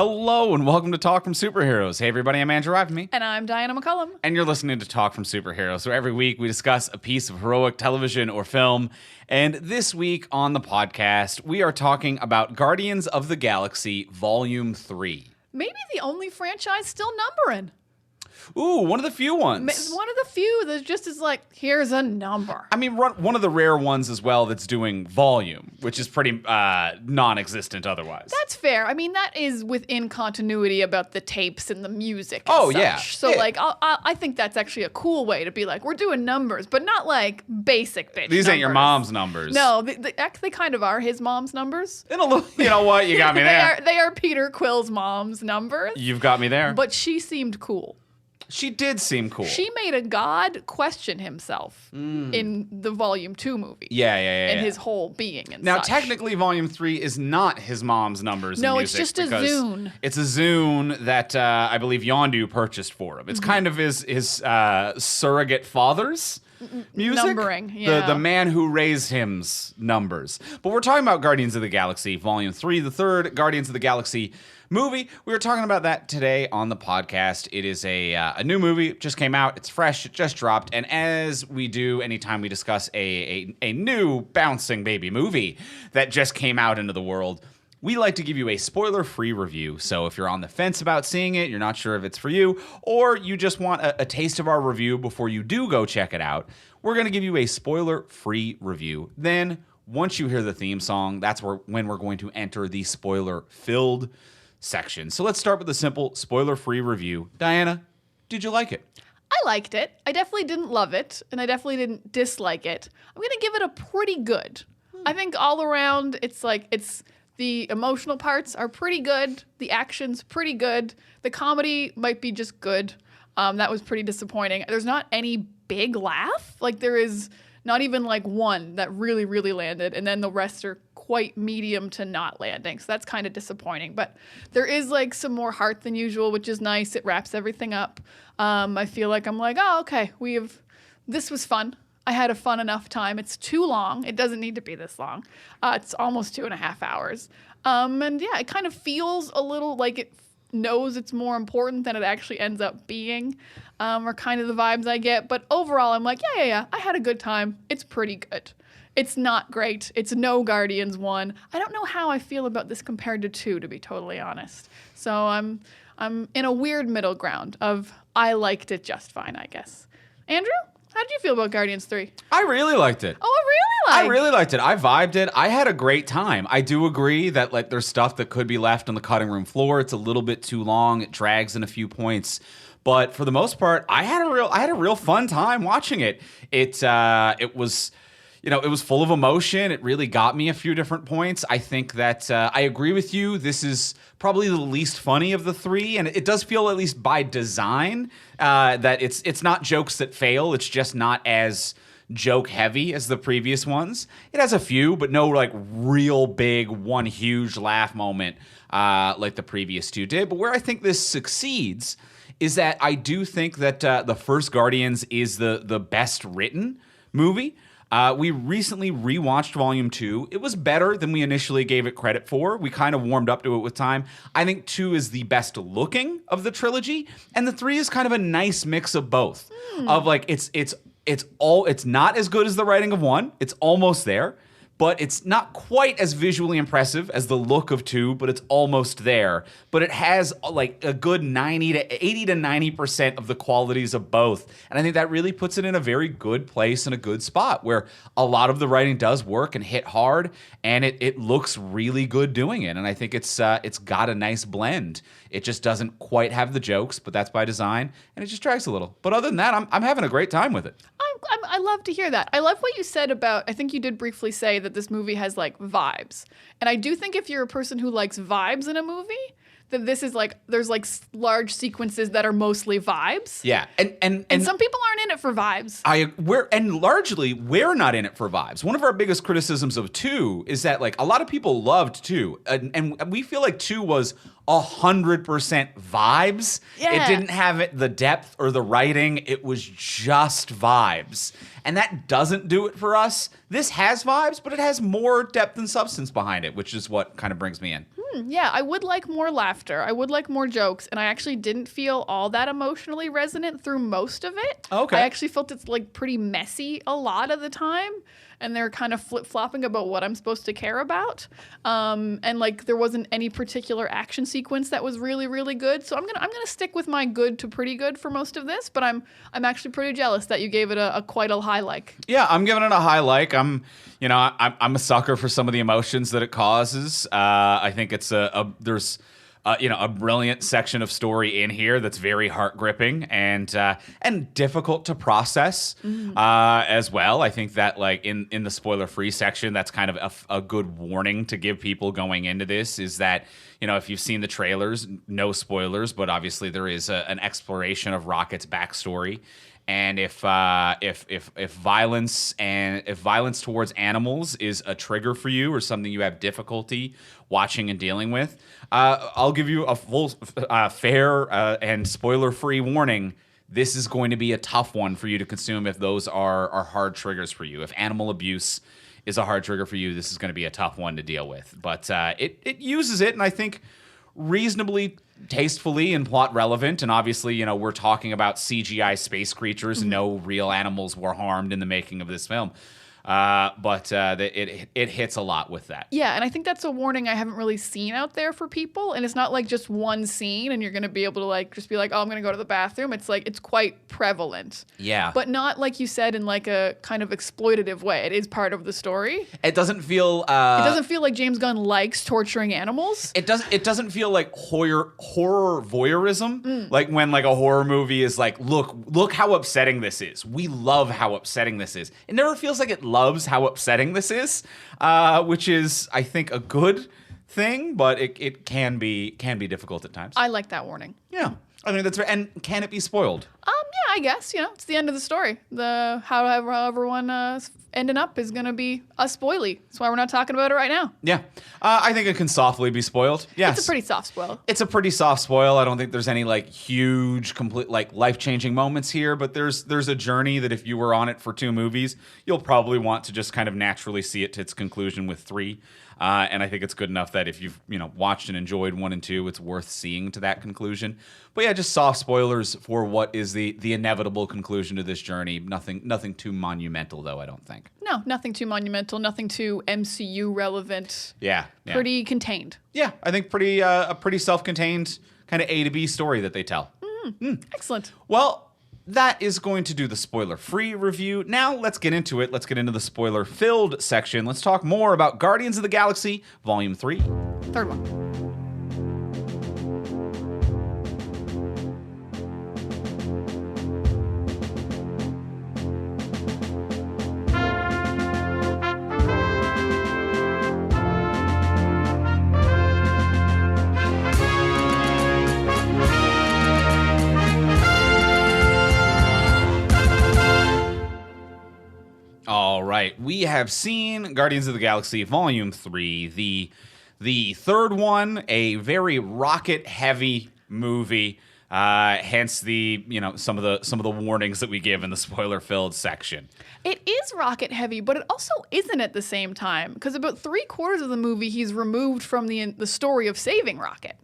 Hello and welcome to Talk from Superheroes. Hey everybody, I'm Andrew Ivamy. And I'm Diana McCullum. And you're listening to Talk from Superheroes. So every week we discuss a piece of heroic television or film. And this week on the podcast, we are talking about Guardians of the Galaxy Volume 3. Maybe the only franchise still numbering. Ooh, one of the few ones. One of the few that just is like, here's a number. I mean, one of the rare ones as well that's doing volume, which is pretty non-existent otherwise. That's fair. I mean, that is within continuity about the tapes and the music and Oh, such. yeah. So, Yeah. I think that's actually a cool way to be like, we're doing numbers, but not like basic bitch These ain't your numbers. mom's numbers. No, they kind of are his mom's numbers. In a little, you know what? You got me there. They are Peter Quill's mom's numbers. You've got me there. But she seemed cool. She did seem cool. She made a god question himself in the Volume 2 movie. Yeah. And his whole being and Now, such. technically, Volume 3 is not his mom's numbers No, and it's music. just a because Zune. It's a Zune that I believe Yondu purchased for him. It's kind of his surrogate father's music. Numbering, yeah. The man who raised him's numbers. But we're talking about Guardians of the Galaxy Volume 3, the third Guardians of the Galaxy movie. We were talking about that today on the podcast. It is a new movie. It just came out. It's fresh. It just dropped. And as we do anytime we discuss a new bouncing baby movie that just came out into the world, we like to give you a spoiler-free review. So if you're on the fence about seeing it, you're not sure if it's for you, or you just want a taste of our review before you do go check it out, we're going to give you a spoiler-free review. Then, once you hear the theme song, that's when we're going to enter the spoiler-filled section. So let's start with a simple spoiler-free review. Diana, did you like it? I liked it. I definitely didn't love it, and I definitely didn't dislike it. I'm going to give it a pretty good. I think all around, it's the emotional parts are pretty good. The action's pretty good. The comedy might be just good. That was pretty disappointing. There's not any big laugh. Like, there is not even like one that really, really landed, and then the rest are quite medium to not landing. So that's kind of disappointing. But there is like some more heart than usual, which is nice. It wraps everything up. I feel like I'm like, oh, okay, this was fun. I had a fun enough time. It's too long. It doesn't need to be this long. It's almost 2.5 hours. And yeah, it kind of feels a little like it knows it's more important than it actually ends up being, are kind of the vibes I get. But overall, I'm like, yeah. I had a good time. It's pretty good. It's not great. It's no Guardians 1. I don't know how I feel about this compared to 2, to be totally honest. So I'm in a weird middle ground of I liked it just fine, I guess. Andrew, how did you feel about Guardians 3? I really liked it. Oh, really? I really liked it. I vibed it. I had a great time. I do agree that like there's stuff that could be left on the cutting room floor. It's a little bit too long. It drags in a few points. But for the most part, I had a real fun time watching it. It was, it was full of emotion. It really got me a few different points. I think that I agree with you. This is probably the least funny of the three, and it does feel, at least by design, that it's not jokes that fail. It's just not as joke heavy as the previous ones. It has a few, but no like real big one huge laugh moment like the previous two did. But where I think this succeeds is that I do think that the first Guardians is the best written movie. We recently rewatched Volume 2. It was better than we initially gave it credit for. We kind of warmed up to it with time. I think 2 is the best looking of the trilogy, and the 3 is kind of a nice mix of both. Of like it's not as good as the writing of 1. It's almost there. But it's not quite as visually impressive as the look of 2, but it's almost there. But it has like a good 80 to 90% of the qualities of both. And I think that really puts it in a very good place and a good spot where a lot of the writing does work and hit hard, and it looks really good doing it. And I think it's got a nice blend. It just doesn't quite have the jokes, but that's by design, and it just drags a little. But other than that, I'm having a great time with it. I love to hear that. I love what you said about, I think you did briefly say that this movie has like vibes. And I do think if you're a person who likes vibes in a movie, that this is like, there's like large sequences that are mostly vibes. Yeah. And some people aren't in it for vibes. Largely, we're not in it for vibes. One of our biggest criticisms of 2 is that like a lot of people loved 2. And we feel like 2 was 100% vibes. Yeah. It didn't have the depth or the writing. It was just vibes. And that doesn't do it for us. This has vibes, but it has more depth and substance behind it, which is what kind of brings me in. Yeah, I would like more laugh laughter. I would like more jokes, and I actually didn't feel all that emotionally resonant through most of it. Okay. I actually felt it's like pretty messy a lot of the time, and they're kind of flip-flopping about what I'm supposed to care about. And like there wasn't any particular action sequence that was really, really good. So I'm gonna stick with my good to pretty good for most of this, but I'm actually pretty jealous that you gave it a quite a high like. Yeah, I'm giving it a high like. I'm a sucker for some of the emotions that it causes. I think it's there's a brilliant section of story in here that's very heart gripping and difficult to process as well. I think that like in the spoiler free section, that's kind of a good warning to give people going into this is that, if you've seen the trailers, no spoilers, but obviously there is an exploration of Rocket's backstory. And if violence towards animals is a trigger for you or something you have difficulty watching and dealing with, I'll give you a full, fair and spoiler-free warning. This is going to be a tough one for you to consume if those are hard triggers for you. If animal abuse is a hard trigger for you, this is going to be a tough one to deal with. But it uses it, and I think reasonably tastefully and plot relevant, and obviously, we're talking about CGI space creatures and no real animals were harmed in the making of this film. But it hits a lot with that. Yeah, and I think that's a warning I haven't really seen out there for people. And it's not like just one scene and you're going to be able to like just be like, oh, I'm going to go to the bathroom. It's like it's quite prevalent. Yeah. But not like you said in like a kind of exploitative way. It is part of the story. It doesn't feel it doesn't feel like James Gunn likes torturing animals. It doesn't feel like horror voyeurism. Like when like a horror movie is like, look how upsetting this is. We love how upsetting this is. It never feels like it loves how upsetting this is, which is, I think, a good thing, but it can be difficult at times. I like that warning. Yeah, I think that's right. And can it be spoiled? Yeah, I guess, it's the end of the story. How everyone ending up is going to be a spoily. That's why we're not talking about it right now. Yeah, I think it can softly be spoiled. Yes. It's a pretty soft spoil. It's a pretty soft spoil. I don't think there's any like huge, complete, like life-changing moments here, but there's a journey that if you were on it for 2 movies, you'll probably want to just kind of naturally see it to its conclusion with 3. And I think it's good enough that if you've watched and enjoyed 1 and 2, it's worth seeing to that conclusion. But yeah, just soft spoilers for what is the inevitable conclusion to this journey. Nothing too monumental, though, I don't think. No, nothing too monumental, nothing too MCU relevant. Yeah. Pretty contained. Yeah, I think a pretty self-contained kind of A to B story that they tell. Excellent. Well, that is going to do the spoiler-free review. Now, let's get into it. Let's get into the spoiler-filled section. Let's talk more about Guardians of the Galaxy Volume 3. Third one. All right, we have seen Guardians of the Galaxy Volume 3, the third one, a very rocket-heavy movie. Hence the some of the warnings that we give in the spoiler-filled section. It is rocket heavy, but it also isn't at the same time because about 3/4 of the movie he's removed from the story of saving Rocket.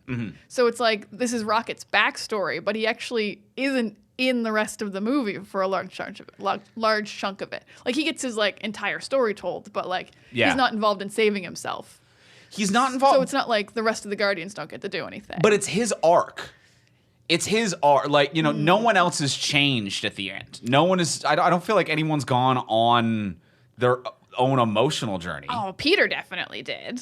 So it's like this is Rocket's backstory, but he actually isn't in the rest of the movie for a large chunk of it. Like he gets his like entire story told, but like he's not involved in saving himself. He's not involved. So it's not like the rest of the Guardians don't get to do anything. But it's his arc. It's his art. Like, no one else has changed at the end. No one is. I don't feel like anyone's gone on their own emotional journey. Oh, Peter definitely did.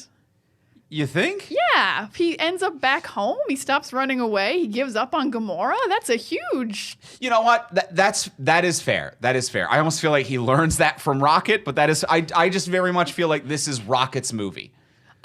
You think? Yeah. He ends up back home. He stops running away. He gives up on Gamora. That's a huge. You know what? That is fair. That is fair. I almost feel like he learns that from Rocket, but that is. I just very much feel like this is Rocket's movie.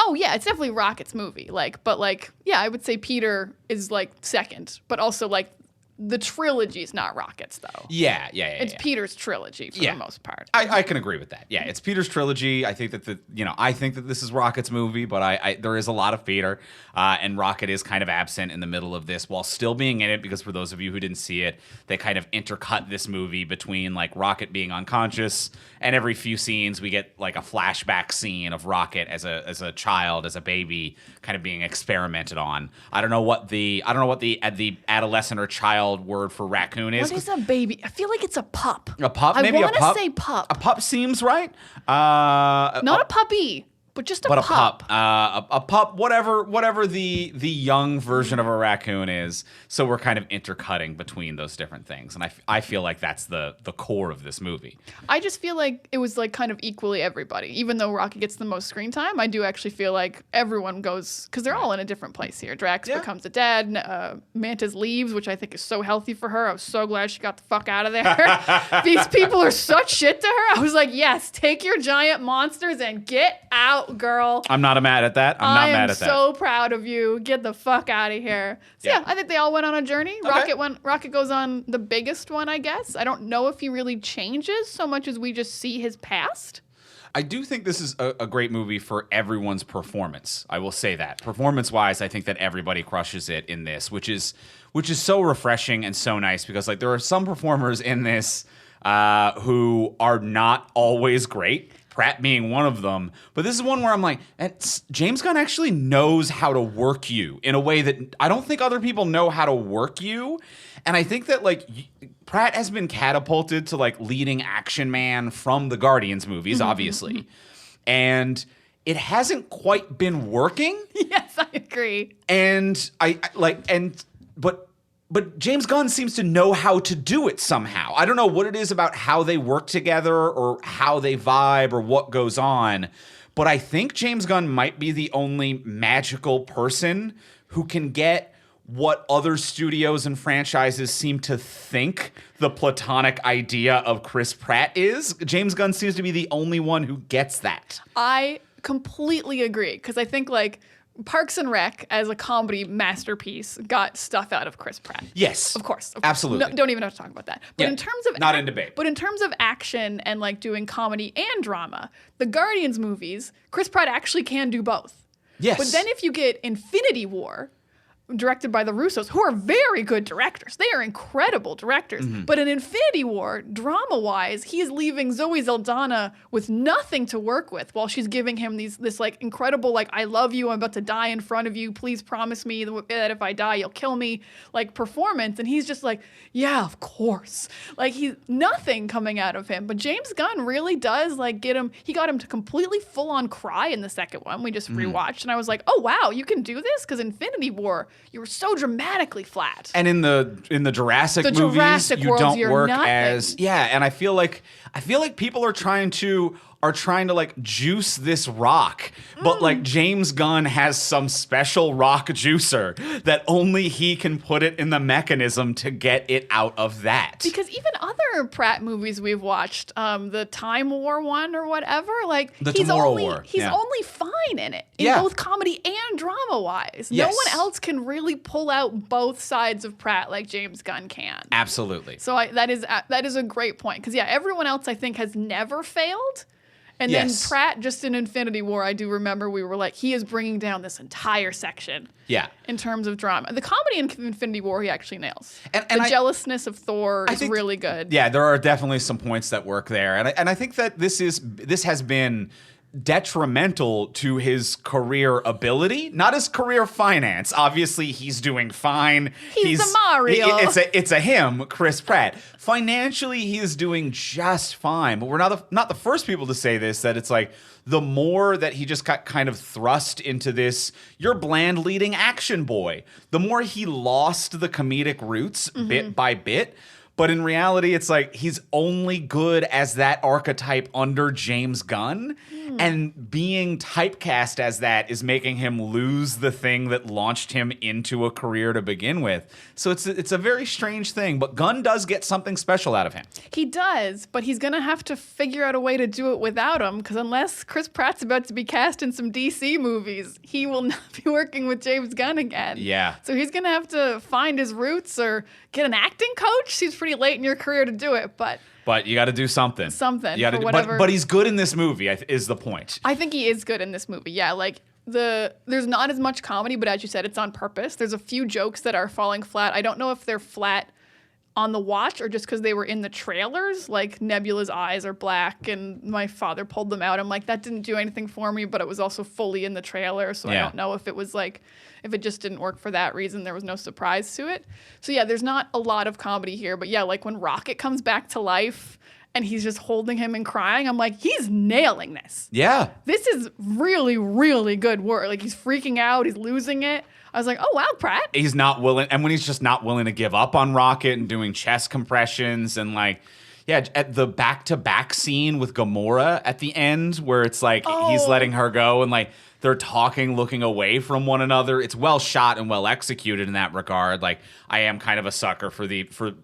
Oh yeah, it's definitely Rocket's movie. I would say Peter is like second, but also like the trilogy's not Rocket's though. Yeah. It's Peter's trilogy for the most part. I can agree with that. Yeah, it's Peter's trilogy. I think that I think that this is Rocket's movie, but there is a lot of Peter, and Rocket is kind of absent in the middle of this while still being in it, because for those of you who didn't see it, they kind of intercut this movie between like Rocket being unconscious, and every few scenes we get like a flashback scene of Rocket as a child, as a baby, kind of being experimented on. I don't know what the adolescent or child word for raccoon is. What is a baby? I feel like it's a pup. A pup? Maybe a pup? I want to say pup. A pup seems right. Not a puppy, but just a pup. A pup, whatever the young version of a raccoon is. So we're kind of intercutting between those different things. And I feel like that's the core of this movie. I just feel like it was like kind of equally everybody. Even though Rocket gets the most screen time, I do actually feel like everyone goes, because they're all in a different place here. Drax becomes a dad. Mantis leaves, which I think is so healthy for her. I was so glad she got the fuck out of there. These people are such shit to her. I was like, yes, take your giant monsters and get out, girl. I'm not mad at that. I'm not mad at that. I am so proud of you. Get the fuck out of here. So yeah, I think they all went on a journey. Okay. Rocket goes on the biggest one, I guess. I don't know if he really changes so much as we just see his past. I do think this is a great movie for everyone's performance. I will say that. Performance-wise, I think that everybody crushes it in this, which is so refreshing and so nice, because like there are some performers in this who are not always great. Pratt being one of them. But this is one where I'm like, James Gunn actually knows how to work you in a way that I don't think other people know how to work you. And I think that like Pratt has been catapulted to like leading action man from the Guardians movies, obviously. And it hasn't quite been working. Yes, I agree. And But James Gunn seems to know how to do it somehow. I don't know what it is about how they work together or how they vibe or what goes on, but I think James Gunn might be the only magical person who can get what other studios and franchises seem to think the platonic idea of Chris Pratt is. James Gunn seems to be the only one who gets that. I completely agree, because I think like Parks and Rec as a comedy masterpiece got stuff out of Chris Pratt. Yes. Of course. Absolutely. No, don't even have to talk about that. But in terms of not in debate. But in terms of action and like doing comedy and drama, the Guardians movies, Chris Pratt actually can do both. Yes. But then if you get Infinity War, directed by the Russos, who are very good directors. They are incredible directors. But in Infinity War, drama-wise, he is leaving Zoe Saldana with nothing to work with while she's giving him this like incredible, like, I love you, I'm about to die in front of you, please promise me that if I die, you'll kill me, like, performance. And he's just like, yeah, of course. Like, he's nothing coming out of him. But James Gunn really does, like, he got him to completely full-on cry in the second one. We just rewatched, and I was like, oh, wow, you can do this? Because Infinity War, you were so dramatically flat. And in the Jurassic movies, Jurassic you worlds, don't you're work nothing. and I feel like people are trying to like juice this rock, but like James Gunn has some special rock juicer that only he can put it in the mechanism to get it out of that. Because even other Pratt movies we've watched, the Time War one or whatever, like he's only fine in it, in both comedy and drama wise. Yes. No one else can really pull out both sides of Pratt like James Gunn can. Absolutely. So that is a great point, because everyone else I think has never failed. And then Pratt, just in Infinity War, I do remember we were like, he is bringing down this entire section. Yeah. In terms of drama. The comedy in Infinity War, he actually nails. And the jealousness of Thor is really good. Yeah, there are definitely some points that work there. And I think that this has been detrimental to his career ability, not his career finance. Obviously, he's doing fine. He's the Mario. It's a him, Chris Pratt. Financially, he is doing just fine. But we're not the first people to say this, that it's like the more that he just got kind of thrust into this, you're bland leading action boy, the more he lost the comedic roots bit by bit. But in reality, it's like he's only good as that archetype under James Gunn. And being typecast as that is making him lose the thing that launched him into a career to begin with. So it's a very strange thing, but Gunn does get something special out of him. He does, but he's going to have to figure out a way to do it without him, because unless Chris Pratt's about to be cast in some DC movies, he will not be working with James Gunn again. Yeah. So he's going to have to find his roots or get an acting coach. Seems pretty late in your career to do it, but you got to do something. Something, You gotta for do- whatever. But he's good in this movie, is the point. I think he is good in this movie. Yeah, like there's not as much comedy, but as you said, it's on purpose. There's a few jokes that are falling flat. I don't know if they're flat on the watch or just because they were in the trailers. Like Nebula's eyes are black, and my father pulled them out. I'm like, that didn't do anything for me, but it was also fully in the trailer, so Yeah. I don't know if it was like, if it just didn't work for that reason, there was no surprise to it. So yeah, there's not a lot of comedy here, but yeah, like when Rocket comes back to life and he's just holding him and crying, I'm like, he's nailing this. Yeah. This is really, really good work. Like, he's freaking out. He's losing it. I was like, oh, wow, Pratt. He's not willing, and when he's just not willing to give up on Rocket and doing chest compressions and like, yeah, at the back-to-back scene with Gamora at the end where it's like he's letting her go and like they're talking, looking away from one another. It's well shot and well executed in that regard. Like, I am kind of a sucker for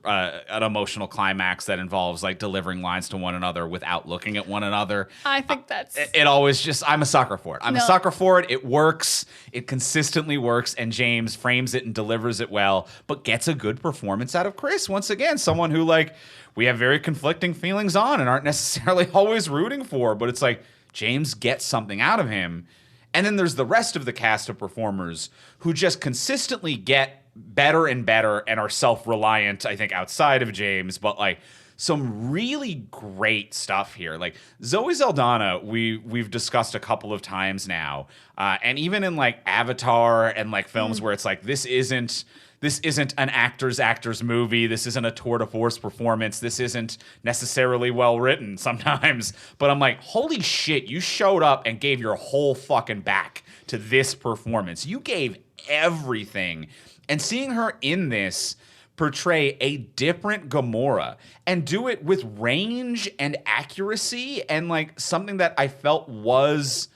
an emotional climax that involves like delivering lines to one another without looking at one another. I think that's... It always just, I'm a sucker for it. I'm a No. sucker for it. It works. It consistently works. And James frames it and delivers it well, but gets a good performance out of Chris. Once again, someone who like we have very conflicting feelings on and aren't necessarily always rooting for, but it's like James gets something out of him. And then there's the rest of the cast of performers who just consistently get better and better and are self-reliant, I think, outside of James, but like some really great stuff here. Like Zoe Saldana, we've discussed a couple of times now, and even in like Avatar and like films where it's like this isn't an actor's movie. This isn't a tour de force performance. This isn't necessarily well written sometimes. But I'm like, holy shit, you showed up and gave your whole fucking back to this performance. You gave everything. And seeing her in this portray a different Gamora and do it with range and accuracy and like something that I felt was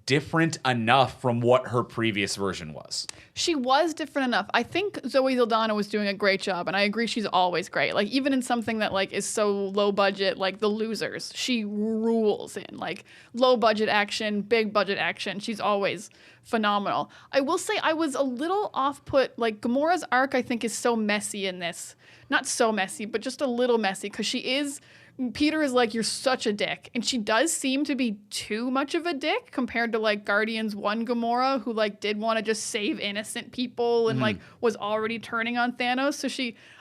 different enough from what her previous version was. She was different enough. I think Zoe Saldana was doing a great job, and I agree she's always great. Like, even in something that like is so low budget, like The Losers, she rules in. Like, low budget action, big budget action, she's always phenomenal. I will say I was a little off-put. Like, Gamora's arc, I think, is so messy in this. Not so messy, but just a little messy, because Peter is like, you're such a dick. And she does seem to be too much of a dick compared to like Guardians 1 Gamora, who like did want to just save innocent people and like was already turning on Thanos. So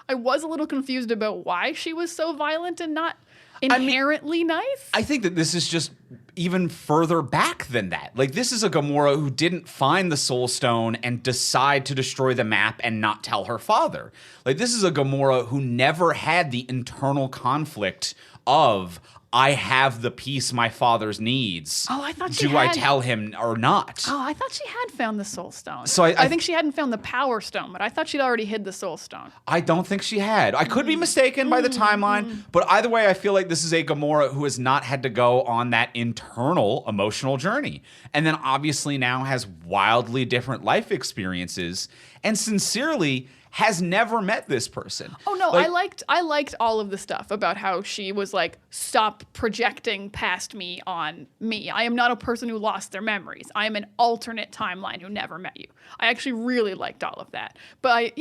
I was a little confused about why she was so violent and not inherently nice. I think that this is just even further back than that. Like, this is a Gamora who didn't find the Soul Stone and decide to destroy the map and not tell her father. Like, this is a Gamora who never had the internal conflict of, I have the peace my father's needs. Oh, I thought she Do I had- tell him or not? Oh, I thought she had found the Soul Stone. So I think she hadn't found the Power Stone, but I thought she'd already hid the Soul Stone. I don't think she had. I could be mistaken by the timeline, but either way, I feel like this is a Gamora who has not had to go on that internal emotional journey. And then obviously now has wildly different life experiences and sincerely has never met this person. Oh no, Like, I liked all of the stuff about how she was like, stop projecting past me on me. I am not a person who lost their memories. I am an alternate timeline who never met you. I actually really liked all of that. But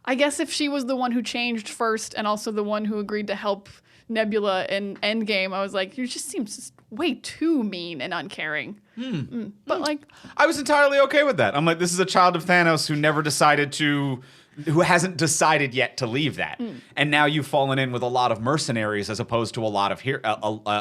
I guess if she was the one who changed first and also the one who agreed to help Nebula in Endgame, I was like, you just seems just way too mean and uncaring. But like, I was entirely okay with that. I'm like, this is a child of Thanos who hasn't decided yet to leave that. And now you've fallen in with a lot of mercenaries as opposed to a lot of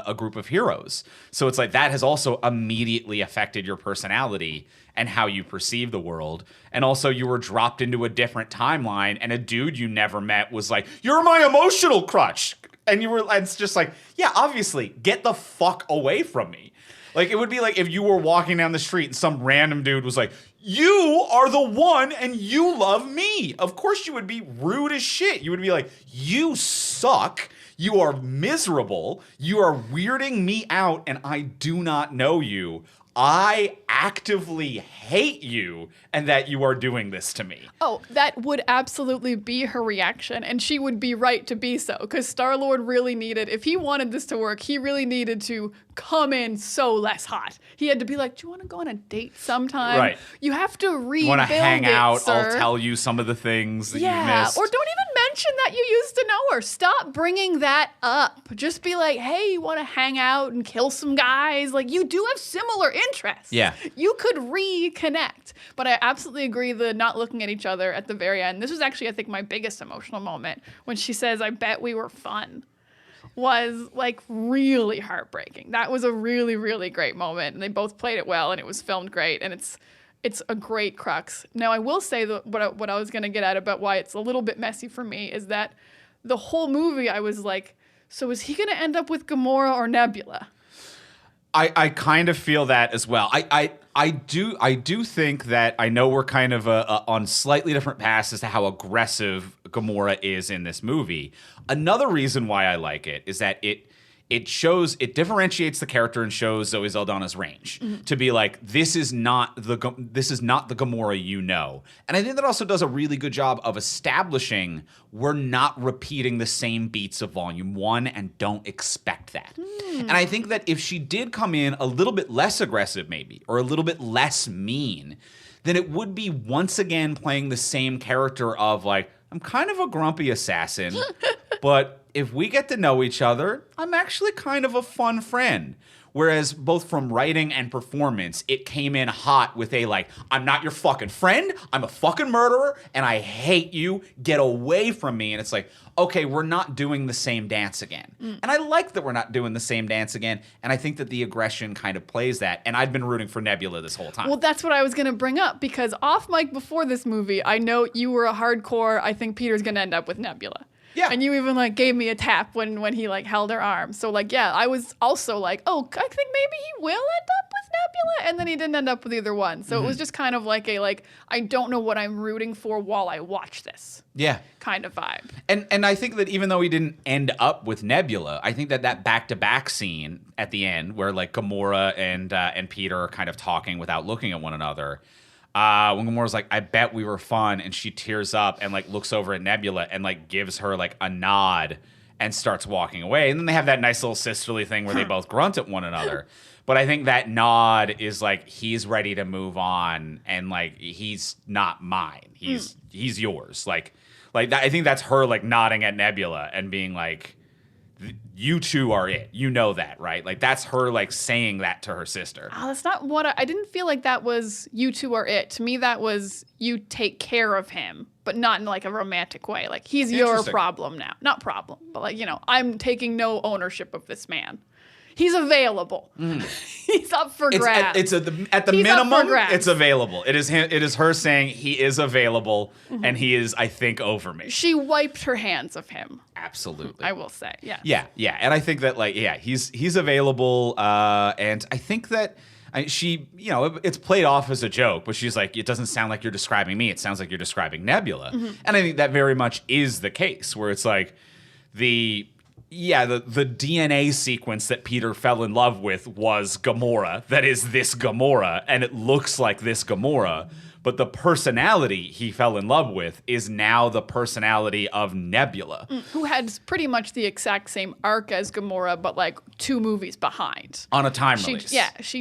a group of heroes. So it's like that has also immediately affected your personality and how you perceive the world. And also you were dropped into a different timeline and a dude you never met was like, you're my emotional crutch. And it's just like, yeah, obviously, get the fuck away from me. Like, it would be like if you were walking down the street and some random dude was like, you are the one and you love me. Of course you would be rude as shit. You would be like, you suck. You are miserable. You are weirding me out and I do not know you. I actively hate you and that you are doing this to me. Oh, that would absolutely be her reaction, and she would be right to be so, because Star-Lord really needed, if he wanted this to work, he really needed to come in so less hot. He had to be like, do you want to go on a date sometime? Right. You have to rebuild it, Want to hang out? sir. I'll tell you some of the things that you missed. Or don't even mention that you used to know her. Stop bringing that up. Just be like, hey, you want to hang out and kill some guys? Like, you do have similar interests. Yeah. You could reconnect. But I absolutely agree, the not looking at each other at the very end. This was actually, I think, my biggest emotional moment when she says, I bet we were fun. Was like really heartbreaking. That was a really, really great moment. And they both played it well and it was filmed great. And it's a great crux. Now, I will say that what I was going to get at about why it's a little bit messy for me is that the whole movie I was like, so is he going to end up with Gamora or Nebula? I kind of feel that as well. I do think that I know we're kind of on slightly different paths as to how aggressive Gamora is in this movie. Another reason why I like it is that it differentiates the character and shows Zoe Saldana's range to be like, this is not the Gamora you know. And I think that also does a really good job of establishing we're not repeating the same beats of Volume 1 and don't expect that. And I think that if she did come in a little bit less aggressive maybe, or a little bit less mean, then it would be once again playing the same character of like, I'm kind of a grumpy assassin, but if we get to know each other, I'm actually kind of a fun friend. Whereas both from writing and performance, it came in hot with a like, I'm not your fucking friend, I'm a fucking murderer, and I hate you, get away from me. And it's like, okay, we're not doing the same dance again. And I like that we're not doing the same dance again, and I think that the aggression kind of plays that. And I've been rooting for Nebula this whole time. Well, that's what I was going to bring up, because off mic before this movie, I know you were a hardcore, I think Peter's going to end up with Nebula. Yeah. And you even like gave me a tap when he like held her arm. So like, yeah, I was also like, oh, I think maybe he will end up with Nebula. And then he didn't end up with either one. So it was just kind of like I don't know what I'm rooting for while I watch this. Yeah. Kind of vibe. And I think that even though he didn't end up with Nebula, I think that back-to-back scene at the end where like Gamora and Peter are kind of talking without looking at one another, when Gamora's like, I bet we were fun, and she tears up and like looks over at Nebula and like gives her like a nod and starts walking away. And then they have that nice little sisterly thing where they both grunt at one another. But I think that nod is like, he's ready to move on, and like, he's not mine. He's yours. Like that, I think that's her like nodding at Nebula and being like, you two are it. You know that, right? Like that's her like saying that to her sister. Oh, that's not what I didn't feel like that was you two are it. To me, that was you take care of him, but not in like a romantic way. Like he's your problem now. Not problem, but like, you know, I'm taking no ownership of this man. He's available. He's up for grabs. It's at the minimum, it's available. It is her saying he is available, and he is, I think, over me. She wiped her hands of him. Absolutely. I will say, yeah. Yeah. And I think that, like, yeah, he's available, and I think that she, you know, it's played off as a joke, but she's like, it doesn't sound like you're describing me. It sounds like you're describing Nebula. And I think that very much is the case, where it's like the DNA sequence that Peter fell in love with was Gamora. That is this Gamora, and it looks like this Gamora. But the personality he fell in love with is now the personality of Nebula. Who had pretty much the exact same arc as Gamora, but like 2 movies behight. On a time release. Yeah, she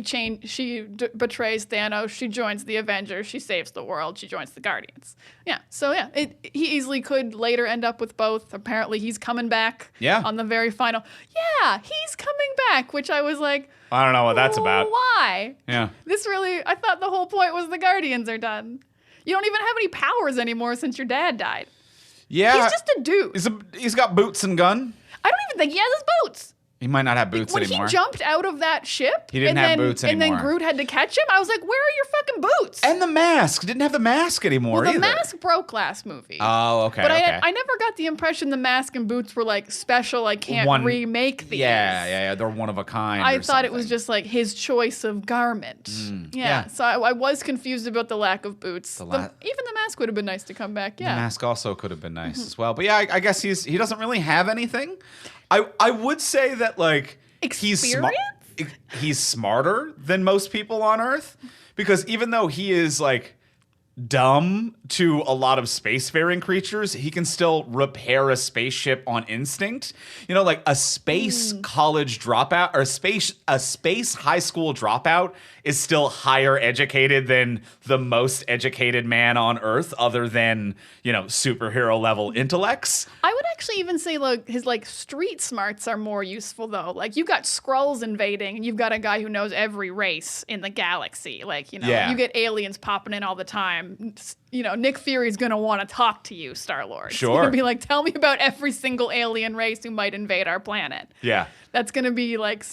betrays Thanos, she joins the Avengers, she saves the world, she joins the Guardians. Yeah, so yeah, he easily could later end up with both. Apparently he's coming back on the very final. Yeah, he's coming back, which I was like, I don't know what that's about. Why? Yeah. I thought the whole point was the Guardians are done. You don't even have any powers anymore since your dad died. Yeah. He's just a dude. He's got boots and gun. I don't even think he has his boots. He might not have boots when anymore. he jumped out of that ship, He didn't and have then, boots and anymore. then Groot had to catch him. I was like, "Where are your fucking boots?" And the mask. Didn't have the mask anymore well, the either. mask broke last movie. Oh, okay. But okay. I never got the impression the mask and boots were like special. I can't remake these. Yeah. They're one of a kind. I or thought it was something. just like his choice of garment. yeah. So I was confused about the lack of boots. The Even the mask would have been nice to come back. Yeah. The mask also could have been nice as well. But yeah, I guess he doesn't really have anything. I would say that like Experience? he's smarter than most people on Earth, because even though he is like dumb to a lot of spacefaring creatures, he can still repair a spaceship on instinct. You know, like a space college dropout or a space high school dropout is still higher educated than the most educated man on Earth, other than, you know, superhero level intellects. I would actually even say like his like street smarts are more useful though. Like you've got Skrulls invading, and you've got a guy who knows every race in the galaxy. Like, you know, you get aliens popping in all the time. You know, Nick Fury's gonna want to talk to you, Star-Lord. Sure. He's gonna be like, tell me about every single alien race who might invade our planet. Yeah. That's gonna be like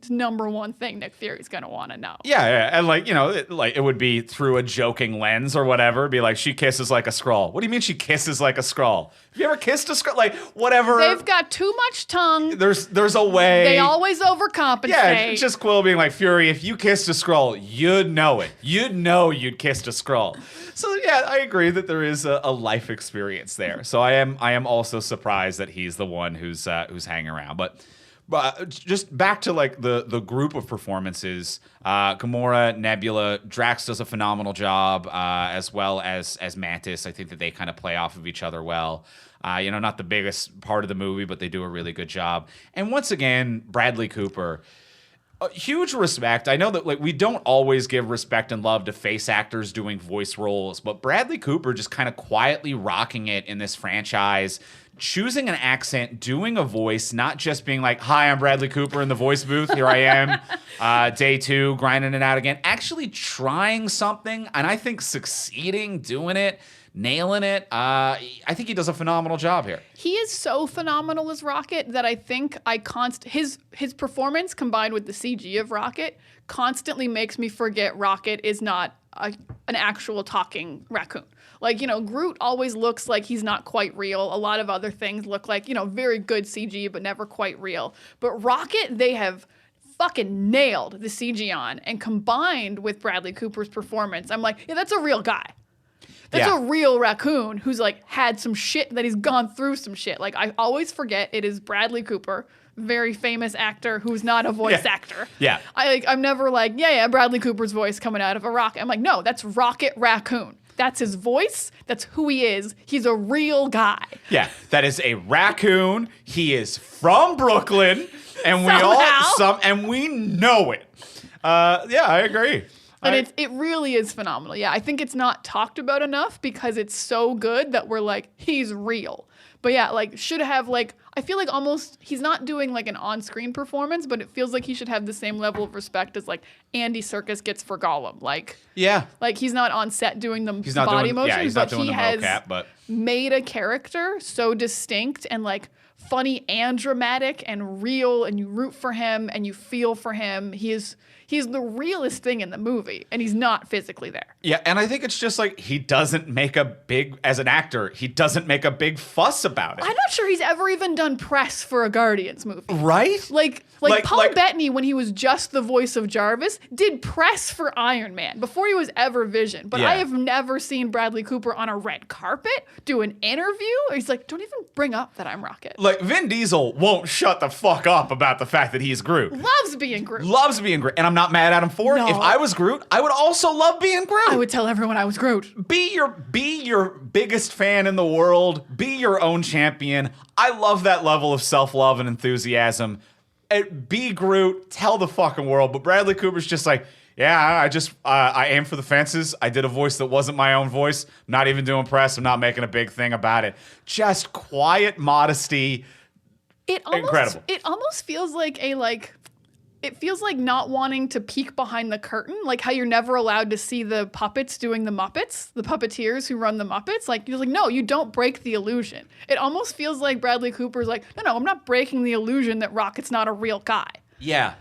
number one thing Nick Fury's gonna want to know. Yeah, and like, you know, it would be through a joking lens or whatever. It'd be like, she kisses like a Skrull. What do you mean she kisses like a Skrull? Have you ever kissed a Skrull? Like, whatever. They've got too much tongue. There's a way. They always overcompensate. Yeah, just Quill being like, Fury, if you kissed a Skrull, you'd know it. You'd know you'd kissed a Skrull. So yeah, I agree that there is a life experience there. So I am also surprised that he's the one who's hanging around. But just back to like the group of performances, Gamora, Nebula, Drax does a phenomenal job, as well as Mantis. I think that they kind of play off of each other well. You know, not the biggest part of the movie, but they do a really good job. And once again, Bradley Cooper. Huge respect. I know that like we don't always give respect and love to face actors doing voice roles, but Bradley Cooper just kind of quietly rocking it in this franchise, choosing an accent, doing a voice, not just being like, "Hi, I'm Bradley Cooper in the voice booth. Here I am, day 2, grinding it out again." Actually trying something, and I think succeeding, doing it, nailing it. I think he does a phenomenal job here. He is so phenomenal as Rocket that I think his performance combined with the CG of Rocket constantly makes me forget Rocket is not an actual talking raccoon. Like, you know, Groot always looks like he's not quite real. A lot of other things look like, you know, very good CG, but never quite real. But Rocket, they have fucking nailed the CG on, and combined with Bradley Cooper's performance, I'm like, yeah, that's a real guy. That's a real raccoon who's like had some shit, that he's gone through some shit. Like, I always forget it is Bradley Cooper, very famous actor who's not a voice actor. Yeah. I'm never like, yeah, Bradley Cooper's voice coming out of a rocket. I'm like, no, that's Rocket Raccoon. That's his voice. That's who he is. He's a real guy. Yeah, that is a raccoon. He is from Brooklyn, and we know it. Yeah, I agree. And it really is phenomenal. Yeah, I think it's not talked about enough because it's so good that we're like, he's real. But yeah, like, should have like, I feel like almost he's not doing like an on-screen performance, but it feels like he should have the same level of respect as like Andy Serkis gets for Gollum. Like, yeah, like he's not on set doing the body motions, but he has made a character so distinct and like funny and dramatic and real, and you root for him and you feel for him. He's the realest thing in the movie, and he's not physically there. Yeah, and I think it's just like he doesn't make as an actor, he doesn't make a big fuss about it. I'm not sure he's ever even done press for a Guardians movie. Right? Like Paul Bettany, when he was just the voice of Jarvis, did press for Iron Man before he was ever Vision. But I have never seen Bradley Cooper on a red carpet do an interview. He's like, don't even bring up that I'm Rocket. Like, Vin Diesel won't shut the fuck up about the fact that he's Groot. Loves being Groot. And I'm not mad at him for it. No. If I was Groot, I would also love being Groot. I would tell everyone I was Groot. Be your biggest fan in the world. Be your own champion. I love that level of self-love and enthusiasm. Be Groot. Tell the fucking world. But Bradley Cooper's just like, yeah, I aim for the fences. I did a voice that wasn't my own voice. I'm not even doing press. I'm not making a big thing about it. Just quiet modesty. Incredible. It almost feels like it feels like not wanting to peek behind the curtain, like how you're never allowed to see the puppets doing the Muppets, the puppeteers who run the Muppets. Like, you're like, no, you don't break the illusion. It almost feels like Bradley Cooper's like, no, I'm not breaking the illusion that Rocket's not a real guy. Yeah.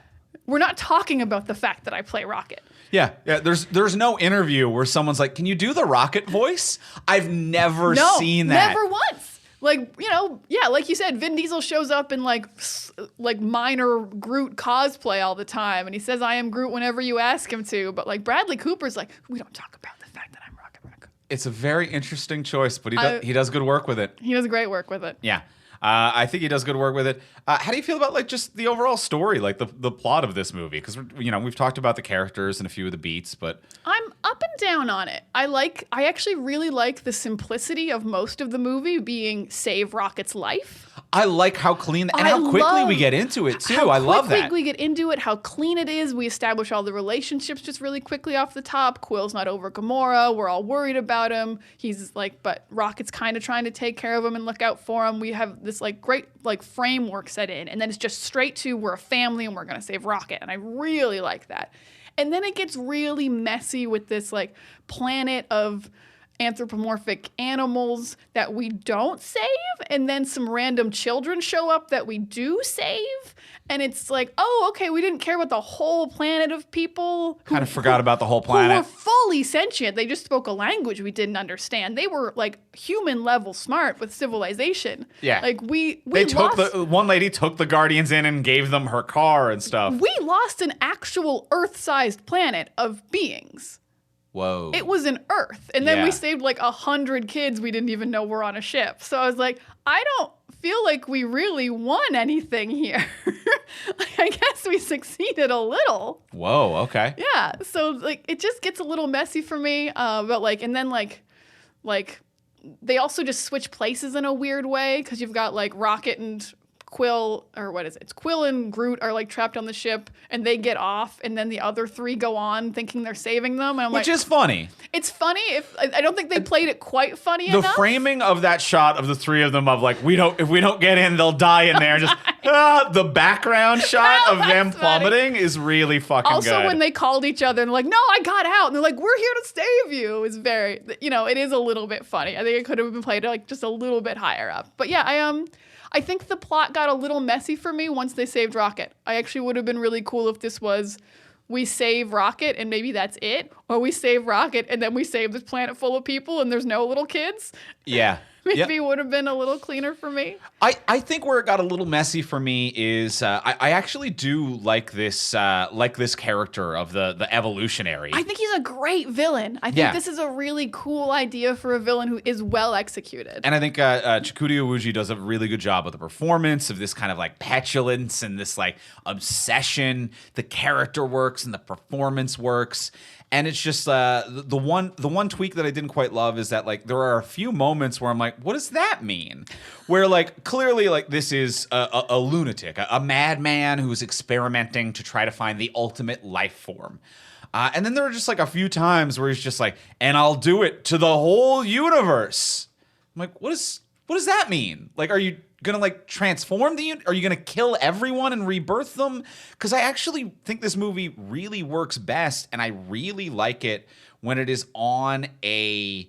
We're not talking about the fact that I play Rocket. Yeah. There's no interview where someone's like, can you do the Rocket voice? I've never seen that. Never once. Like, like you said, Vin Diesel shows up in like minor Groot cosplay all the time, and he says, I am Groot whenever you ask him to. But like Bradley Cooper's like, we don't talk about the fact that I'm Rocket Raccoon. It's a very interesting choice, but he does good work with it. He does great work with it. Yeah. I think he does good work with it. How do you feel about like just the overall story, like the plot of this movie? Because we've talked about the characters and a few of the beats, but I'm up and down on it. I actually really like the simplicity of most of the movie being save Rocket's life. I like how clean and how quickly we get into it too. I love that. How quickly we get into it, how clean it is. We establish all the relationships just really quickly off the top. Quill's not over Gamora. We're all worried about him. He's like, but Rocket's kind of trying to take care of him and look out for him. We have this like great like framework set in, and then it's just straight to we're a family and we're gonna save Rocket, and I really like that. And then it gets really messy with this like planet of anthropomorphic animals that we don't save, and then some random children show up that we do save, and it's like, oh, okay, we didn't care about the whole planet of people. Kind of forgot about the whole planet. Who were fully sentient. They just spoke a language we didn't understand. They were like human level smart with civilization. Yeah, like one lady took the Guardians in and gave them her car and stuff. We lost an actual Earth-sized planet of beings. Whoa. It was an Earth. And then we saved like 100 kids we didn't even know were on a ship. So I was like, I don't feel like we really won anything here. I guess we succeeded a little. Whoa, okay. Yeah. So like it just gets a little messy for me. But like, and then like they also just switch places in a weird way, because you've got like Rocket and Quill, or what is it? It's Quill and Groot are like trapped on the ship, and they get off, and then the other three go on thinking they're saving them. And I'm Which is funny. It's funny. I don't think they played it quite funny the enough. The framing of that shot of the three of them of like, if we don't get in, they'll die in there. Just the background shot of them plummeting is really fucking also, good. Also, when they called each other and like, no, I got out, and they're like, we're here to save you, is very, it is a little bit funny. I think it could have been played like just a little bit higher up. But yeah, I think the plot got a little messy for me once they saved Rocket. I actually would have been really cool if this was, we save Rocket and maybe that's it, or we save Rocket and then we save this planet full of people and there's no little kids. Yeah. Maybe it would have been a little cleaner for me. I think where it got a little messy for me is I actually do like this character of the evolutionary. I think he's a great villain. I think this is a really cool idea for a villain who is well executed. And I think Chikuti Owuji does a really good job with the performance of this kind of like petulance and this like obsession. The character works and the performance works. And it's just the one tweak that I didn't quite love is that like there are a few moments where I'm like, what does that mean? Where like clearly like this is a lunatic, a madman who's experimenting to try to find the ultimate life form. And then there are just like a few times where he's just like, and I'll do it to the whole universe. I'm like, what does that mean? Like, are you gonna like transform are you gonna kill everyone and rebirth them? Because I actually think this movie really works best, and I really like it when it is on a,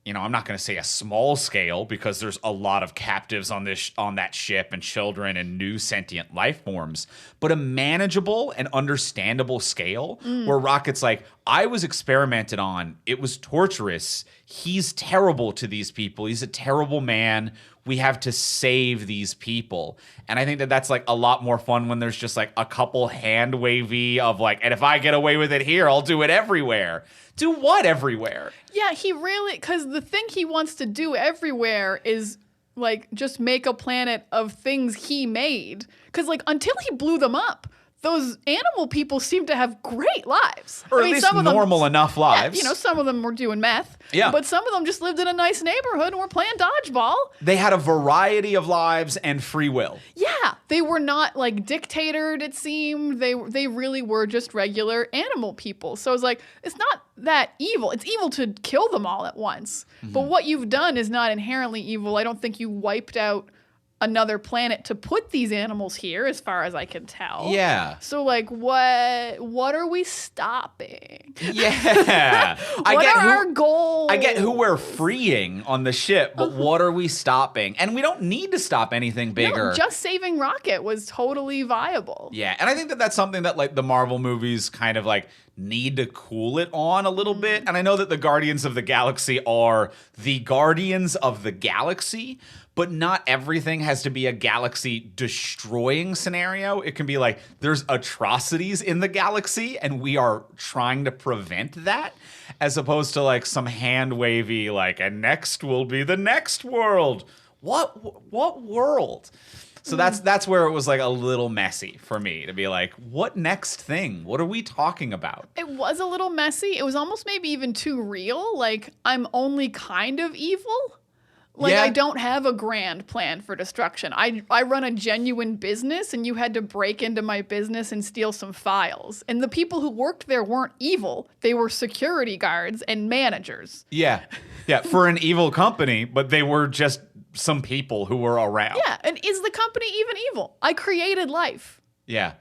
I'm not gonna say a small scale, because there's a lot of captives on that ship and children and new sentient life forms, but a manageable and understandable scale where Rocket's like, I was experimented on, it was torturous, he's terrible to these people, he's a terrible man, we have to save these people. And I think that that's like a lot more fun when there's just like a couple hand wavy of like, and if I get away with it here, I'll do it everywhere. Do what everywhere? Yeah, he really, because the thing he wants to do everywhere is like just make a planet of things he made. Because like until he blew them up, those animal people seem to have great lives. Or at least some normal enough lives. Yeah, some of them were doing meth. Yeah. But some of them just lived in a nice neighborhood and were playing dodgeball. They had a variety of lives and free will. Yeah. They were not like dictatored, it seemed. They really were just regular animal people. So it's like, it's not that evil. It's evil to kill them all at once. Mm-hmm. But what you've done is not inherently evil. I don't think you wiped out another planet to put these animals here, as far as I can tell. Yeah. So, like, what are we stopping? Yeah. What are our goals? I get who we're freeing on the ship, but what are we stopping? And we don't need to stop anything bigger. No, just saving Rocket was totally viable. Yeah, and I think that that's something that like the Marvel movies kind of like need to cool it on a little bit. And I know that the Guardians of the Galaxy are the Guardians of the Galaxy, but not everything has to be a galaxy destroying scenario. It can be like there's atrocities in the galaxy and we are trying to prevent that, as opposed to like some hand wavy like, and next will be the next world. What world? So that's where it was like a little messy for me to be like, what next thing? What are we talking about? It was a little messy. It was almost maybe even too real. Like, I'm only kind of evil. Like, Yeah. I don't have a grand plan for destruction. I run a genuine business, and you had to break into my business and steal some files. And the people who worked there weren't evil. They were security guards and managers. Yeah. Yeah, for an evil company, but they were just some people who were around. Yeah, and is the company even evil? I created life. Yeah.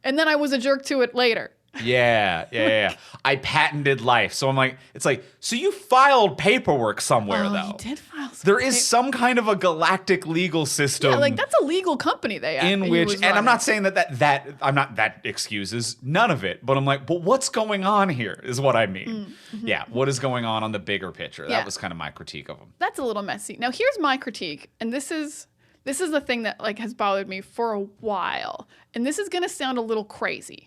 And then I was a jerk to it later. Yeah. I patented life. So I'm like, it's like, so you filed paperwork somewhere, though. You did file some There is some kind of a galactic legal system. Yeah, like, that's a legal company in which, and I'm not saying that excuses none of it, but I'm like, but what's going on here is what I mean. Yeah, what is going on the bigger picture? Yeah. That was kind of my critique of them. That's a little messy. Now, here's my critique, and this is the thing that like has bothered me for a while. And this is going to sound a little crazy.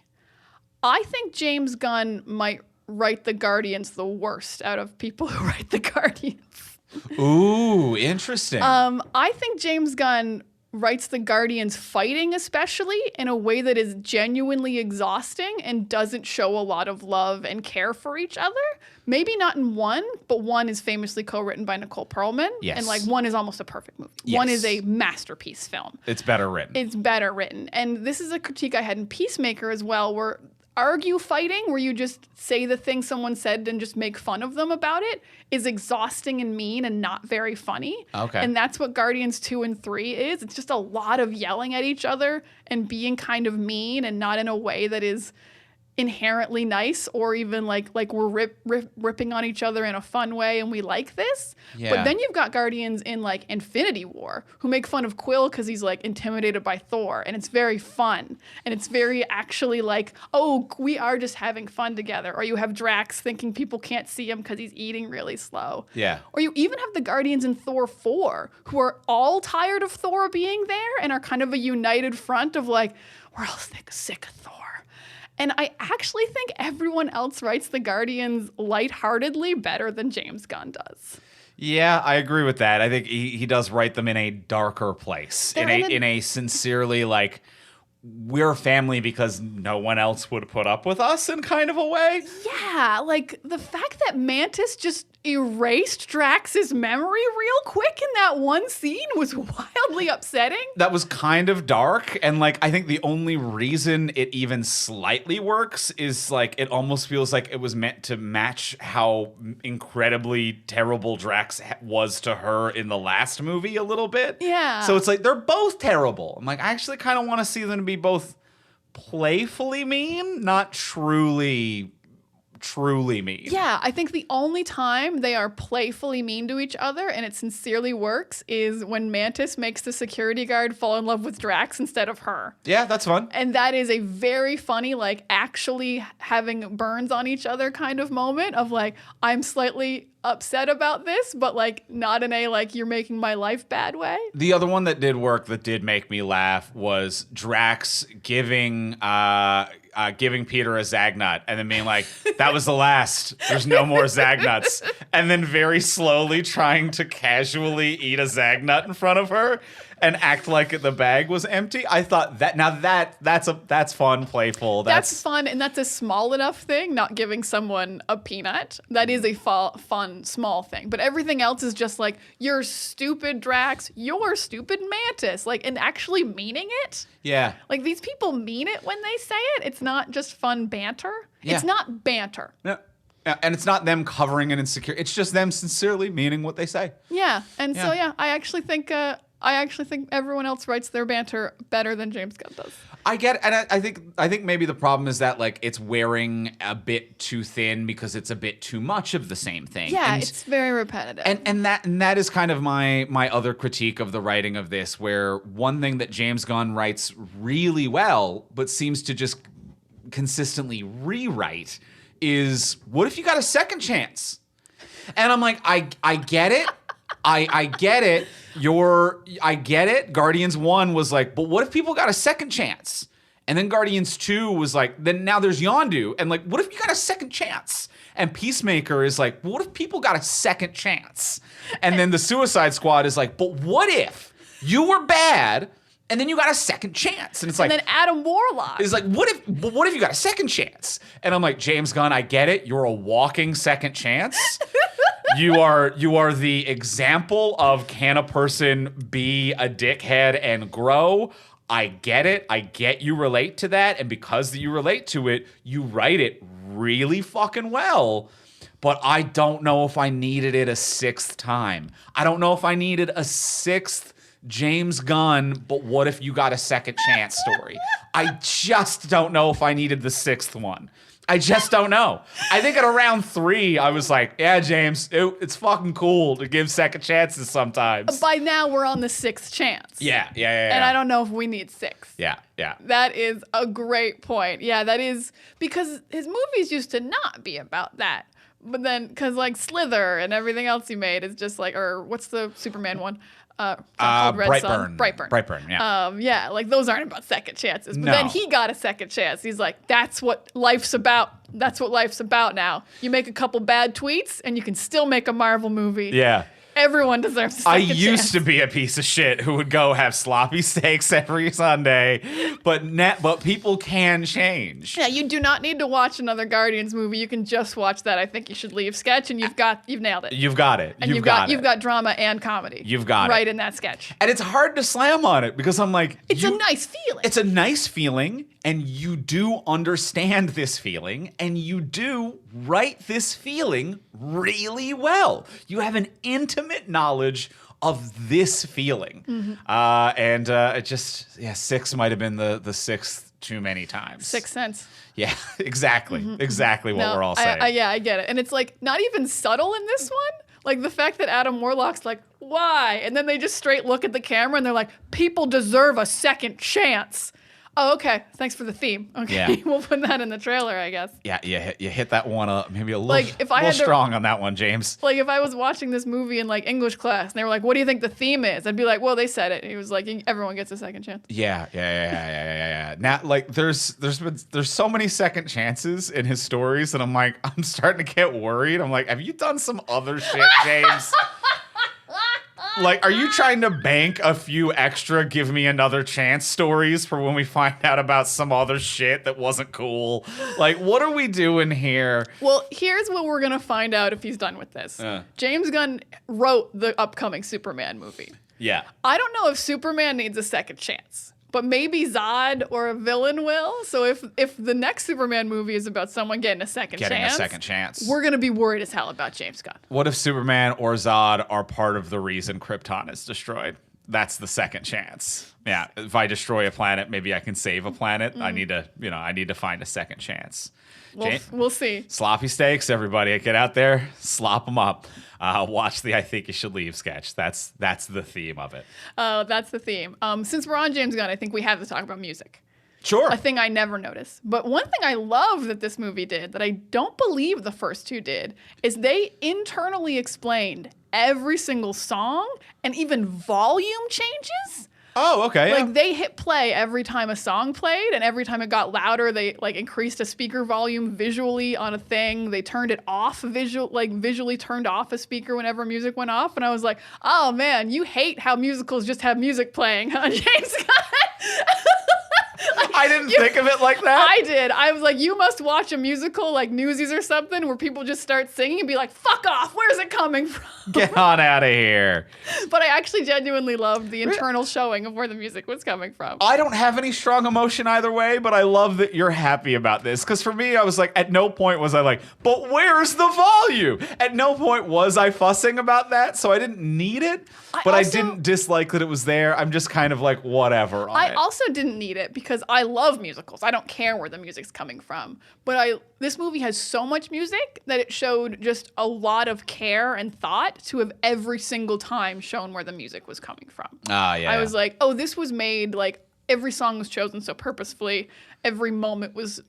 I think James Gunn might write the Guardians the worst out of people who write the Guardians. Ooh, interesting. I think James Gunn writes the Guardians fighting, especially, in a way that is genuinely exhausting and doesn't show a lot of love and care for each other. Maybe not in one, but one is famously co-written by Nicole Perlman. Yes. And like one is almost a perfect movie. Yes. One is a masterpiece film. It's better written. It's better written. And this is a critique I had in Peacemaker as well, where argue fighting, where you just say the thing someone said and just make fun of them about it, is exhausting and mean and not very funny. Okay. And that's what Guardians 2 and 3 is. It's just a lot of yelling at each other and being kind of mean, and not in a way that is inherently nice, or even like we're ripping on each other in a fun way and we like this. Yeah. But then you've got Guardians in like Infinity War who make fun of Quill because he's like intimidated by Thor, and it's very fun, and it's very actually like, oh, we are just having fun together. Or you have Drax thinking people can't see him because he's eating really slow. Yeah. Or you even have the Guardians in Thor 4 who are all tired of Thor being there and are kind of a united front of like, we're all sick of Thor. And I actually think everyone else writes the Guardians lightheartedly better than James Gunn does. Yeah, I agree with that. I think he does write them in a darker place, They're in a sincerely like, we're family because no one else would put up with us in kind of a way. Yeah, like the fact that Mantis just erased Drax's memory real quick in that one scene was wildly upsetting. That was kind of dark, and like I think the only reason it even slightly works is like it almost feels like it was meant to match how incredibly terrible Drax was to her in the last movie a little bit. Yeah. So it's like they're both terrible. I'm like, I actually kind of want to see them to be both playfully mean, not truly mean. Yeah, I think the only time they are playfully mean to each other and it sincerely works is when Mantis makes the security guard fall in love with Drax instead of her. Yeah, that's fun. And that is a very funny, like, actually having burns on each other kind of moment of like, I'm slightly upset about this, but like not in a like you're making my life bad way. The other one that did work, that did make me laugh, was Drax giving Peter a Zagnut and then being like, that was the last. There's no more Zagnuts. And then very slowly trying to casually eat a Zagnut in front of her and act like the bag was empty. I thought that's fun, playful. That's fun, and that's a small enough thing, not giving someone a peanut. That is a fun, small thing. But everything else is just like, you're stupid, Drax. You're stupid, Mantis. Like, and actually meaning it. Yeah. Like, these people mean it when they say it. It's not just fun banter. Yeah. It's not banter. No. And it's not them covering an insecurity. It's just them sincerely meaning what they say. Yeah. And so, Yeah. I actually think I actually think everyone else writes their banter better than James Gunn does. I get, and I think maybe the problem is that like it's wearing a bit too thin because it's a bit too much of the same thing. Yeah, and, it's very repetitive. and that is kind of my other critique of the writing of this, where one thing that James Gunn writes really well, but seems to just consistently rewrite, is what if you got a second chance? And I'm like, I get it. I get it. I get it. Guardians 1 was like, but what if people got a second chance? And then Guardians 2 was like, then now there's Yondu. And like, what if you got a second chance? And Peacemaker is like, what if people got a second chance? And then the Suicide Squad is like, but what if you were bad and then you got a second chance? And it's like, and then Adam Warlock is like, what if you got a second chance? And I'm like, James Gunn, I get it. You're a walking second chance. You are the example of, can a person be a dickhead and grow? I get it. I get you relate to that. And because you relate to it, you write it really fucking well. But I don't know if I needed it a sixth time. I don't know if I needed a sixth James Gunn, but what if you got a second chance story? I just don't know if I needed the sixth one. I just don't know. I think at around 3, I was like, yeah, James, it's fucking cool to give second chances sometimes. By now, we're on the 6th chance. Yeah. And I don't know if we need 6. Yeah. That is a great point. Yeah, that is, because his movies used to not be about that. But then, because like Slither and everything else he made is just like, or what's the Superman one? Brightburn, yeah. Yeah, like those aren't about second chances. But No. then he got a second chance. He's like, that's what life's about. That's what life's about now. You make a couple bad tweets and you can still make a Marvel movie. Yeah. Everyone deserves a second I chance. used to be a piece of shit who would go have sloppy steaks every Sunday, but people can change. Yeah, you do not need to watch another Guardians movie. You can just watch that. I think you should leave sketch, and you've nailed it. You've got it. And you've got drama and comedy. You've got right it. in that sketch. And it's hard to slam on it because I'm like, It's a nice feeling. It's a nice feeling, and you do understand this feeling, and you do write this feeling really well. You have an intimate knowledge of this feeling. And it just, 6 might have been the 6th too many times. 6 cents. Yeah, exactly. Exactly what we're all saying. I get it. And it's like not even subtle in this one. Like the fact that Adam Warlock's like, why? And then they just straight look at the camera and they're like, people deserve a second chance. Oh, okay. Thanks for the theme. Okay, Yeah. We'll put that in the trailer, I guess. Yeah, you hit that one up maybe a little, Like, if I little had to- strong on that one, James. Like if I was watching this movie in like English class and they were like, what do you think the theme is? I'd be like, well, they said it. He was like, everyone gets a second chance. Yeah. Now, like, there's so many second chances in his stories, and I'm like, I'm starting to get worried. I'm like, have you done some other shit, James? Like, are you trying to bank a few extra give me another chance stories for when we find out about some other shit that wasn't cool? Like, what are we doing here? Well, here's what we're going to find out if he's done with this. James Gunn wrote the upcoming Superman movie. Yeah. I don't know if Superman needs a second chance, but maybe Zod or a villain will. So if the next Superman movie is about someone getting a second chance, we're going to be worried as hell about James Gunn. What if Superman or Zod are part of the reason Krypton is destroyed? That's the second chance. Yeah, if I destroy a planet, maybe I can save a planet. I need to find a second chance. We'll see. Sloppy steaks, everybody. Get out there, slop them up. Watch the I Think You Should Leave sketch. That's the theme of it. That's the theme. Since we're on James Gunn, I think we have to talk about music. Sure. A thing I never noticed. But one thing I love that this movie did that I don't believe the first two did is they internally explained every single song and even volume changes. Oh, okay. Like they hit play every time a song played, and every time it got louder, they like increased a speaker volume visually on a thing. They turned it off visually turned off a speaker whenever music went off. And I was like, oh man, you hate how musicals just have music playing, huh, James Gunn? I I didn't think of it like that. I did. I was like, you must watch a musical like Newsies or something where people just start singing and be like, fuck off, where's it coming from? Get on out of here. But I actually genuinely loved the internal showing of where the music was coming from. I don't have any strong emotion either way, but I love that you're happy about this. Because for me, I was like, at no point was I like, but where's the volume? At no point was I fussing about that, so I didn't need it. But I didn't dislike that it was there. I'm just kind of like, whatever on it. I also didn't need it because I love musicals. I don't care where the music's coming from. But this movie has so much music that it showed just a lot of care and thought to have every single time shown where the music was coming from. Yeah. I was like, oh, this was made, like, every song was chosen so purposefully. Every moment was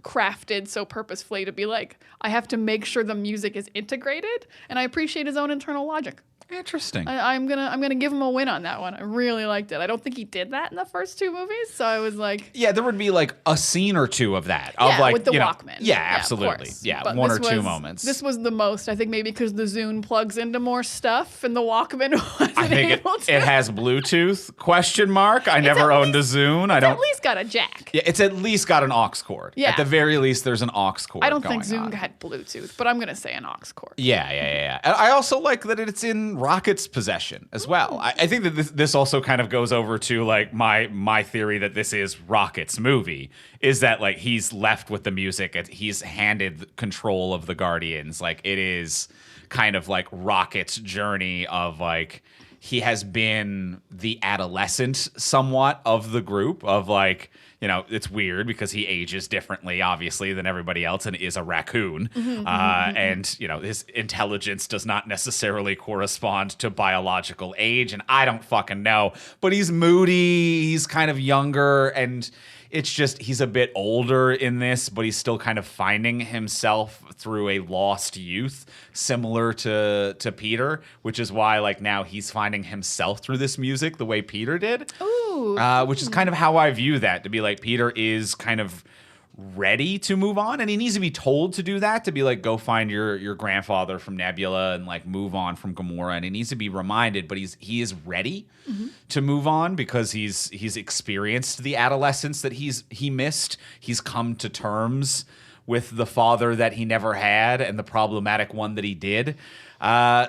crafted so purposefully to be like, I have to make sure the music is integrated. And I appreciate his own internal logic. Interesting. I'm gonna give him a win on that one. I really liked it. I don't think he did that in the first two movies, so I was like, yeah, there would be like a scene or two of that. Of like, with the you know, Walkman. Yeah, absolutely. Yeah, But one or two moments. This was the most. I think maybe because the Zune plugs into more stuff and the Walkman wasn't I think able to. it has Bluetooth? Question mark. I never owned a Zune. I don't. At least got a jack. Yeah, it's at least got an aux cord. Yeah. At the very least, there's an aux cord. I don't think going Zune on. had Bluetooth, but I'm gonna say an aux cord. Yeah. And I also like that it's in Rocket's possession as well. I think that this also kind of goes over to like my theory that this is Rocket's movie, is that like he's left with the music, he's handed control of the Guardians. Like it is kind of like Rocket's journey of like he has been the adolescent somewhat of the group of like, you know, it's weird because he ages differently, obviously, than everybody else and is a raccoon. And, you know, his intelligence does not necessarily correspond to biological age. And I don't fucking know. But he's moody. He's kind of younger. And it's just he's a bit older in this, but he's still kind of finding himself through a lost youth, similar to Peter, which is why like now he's finding himself through this music the way Peter did. Ooh. Which is kind of how I view that, to be like Peter is kind of ready to move on, and he needs to be told to do that, to be like, go find your grandfather from Nebula and like move on from Gamora, and he needs to be reminded, but he is ready to move on because he's experienced the adolescence that he missed. He's come to terms with the father that he never had and the problematic one that he did.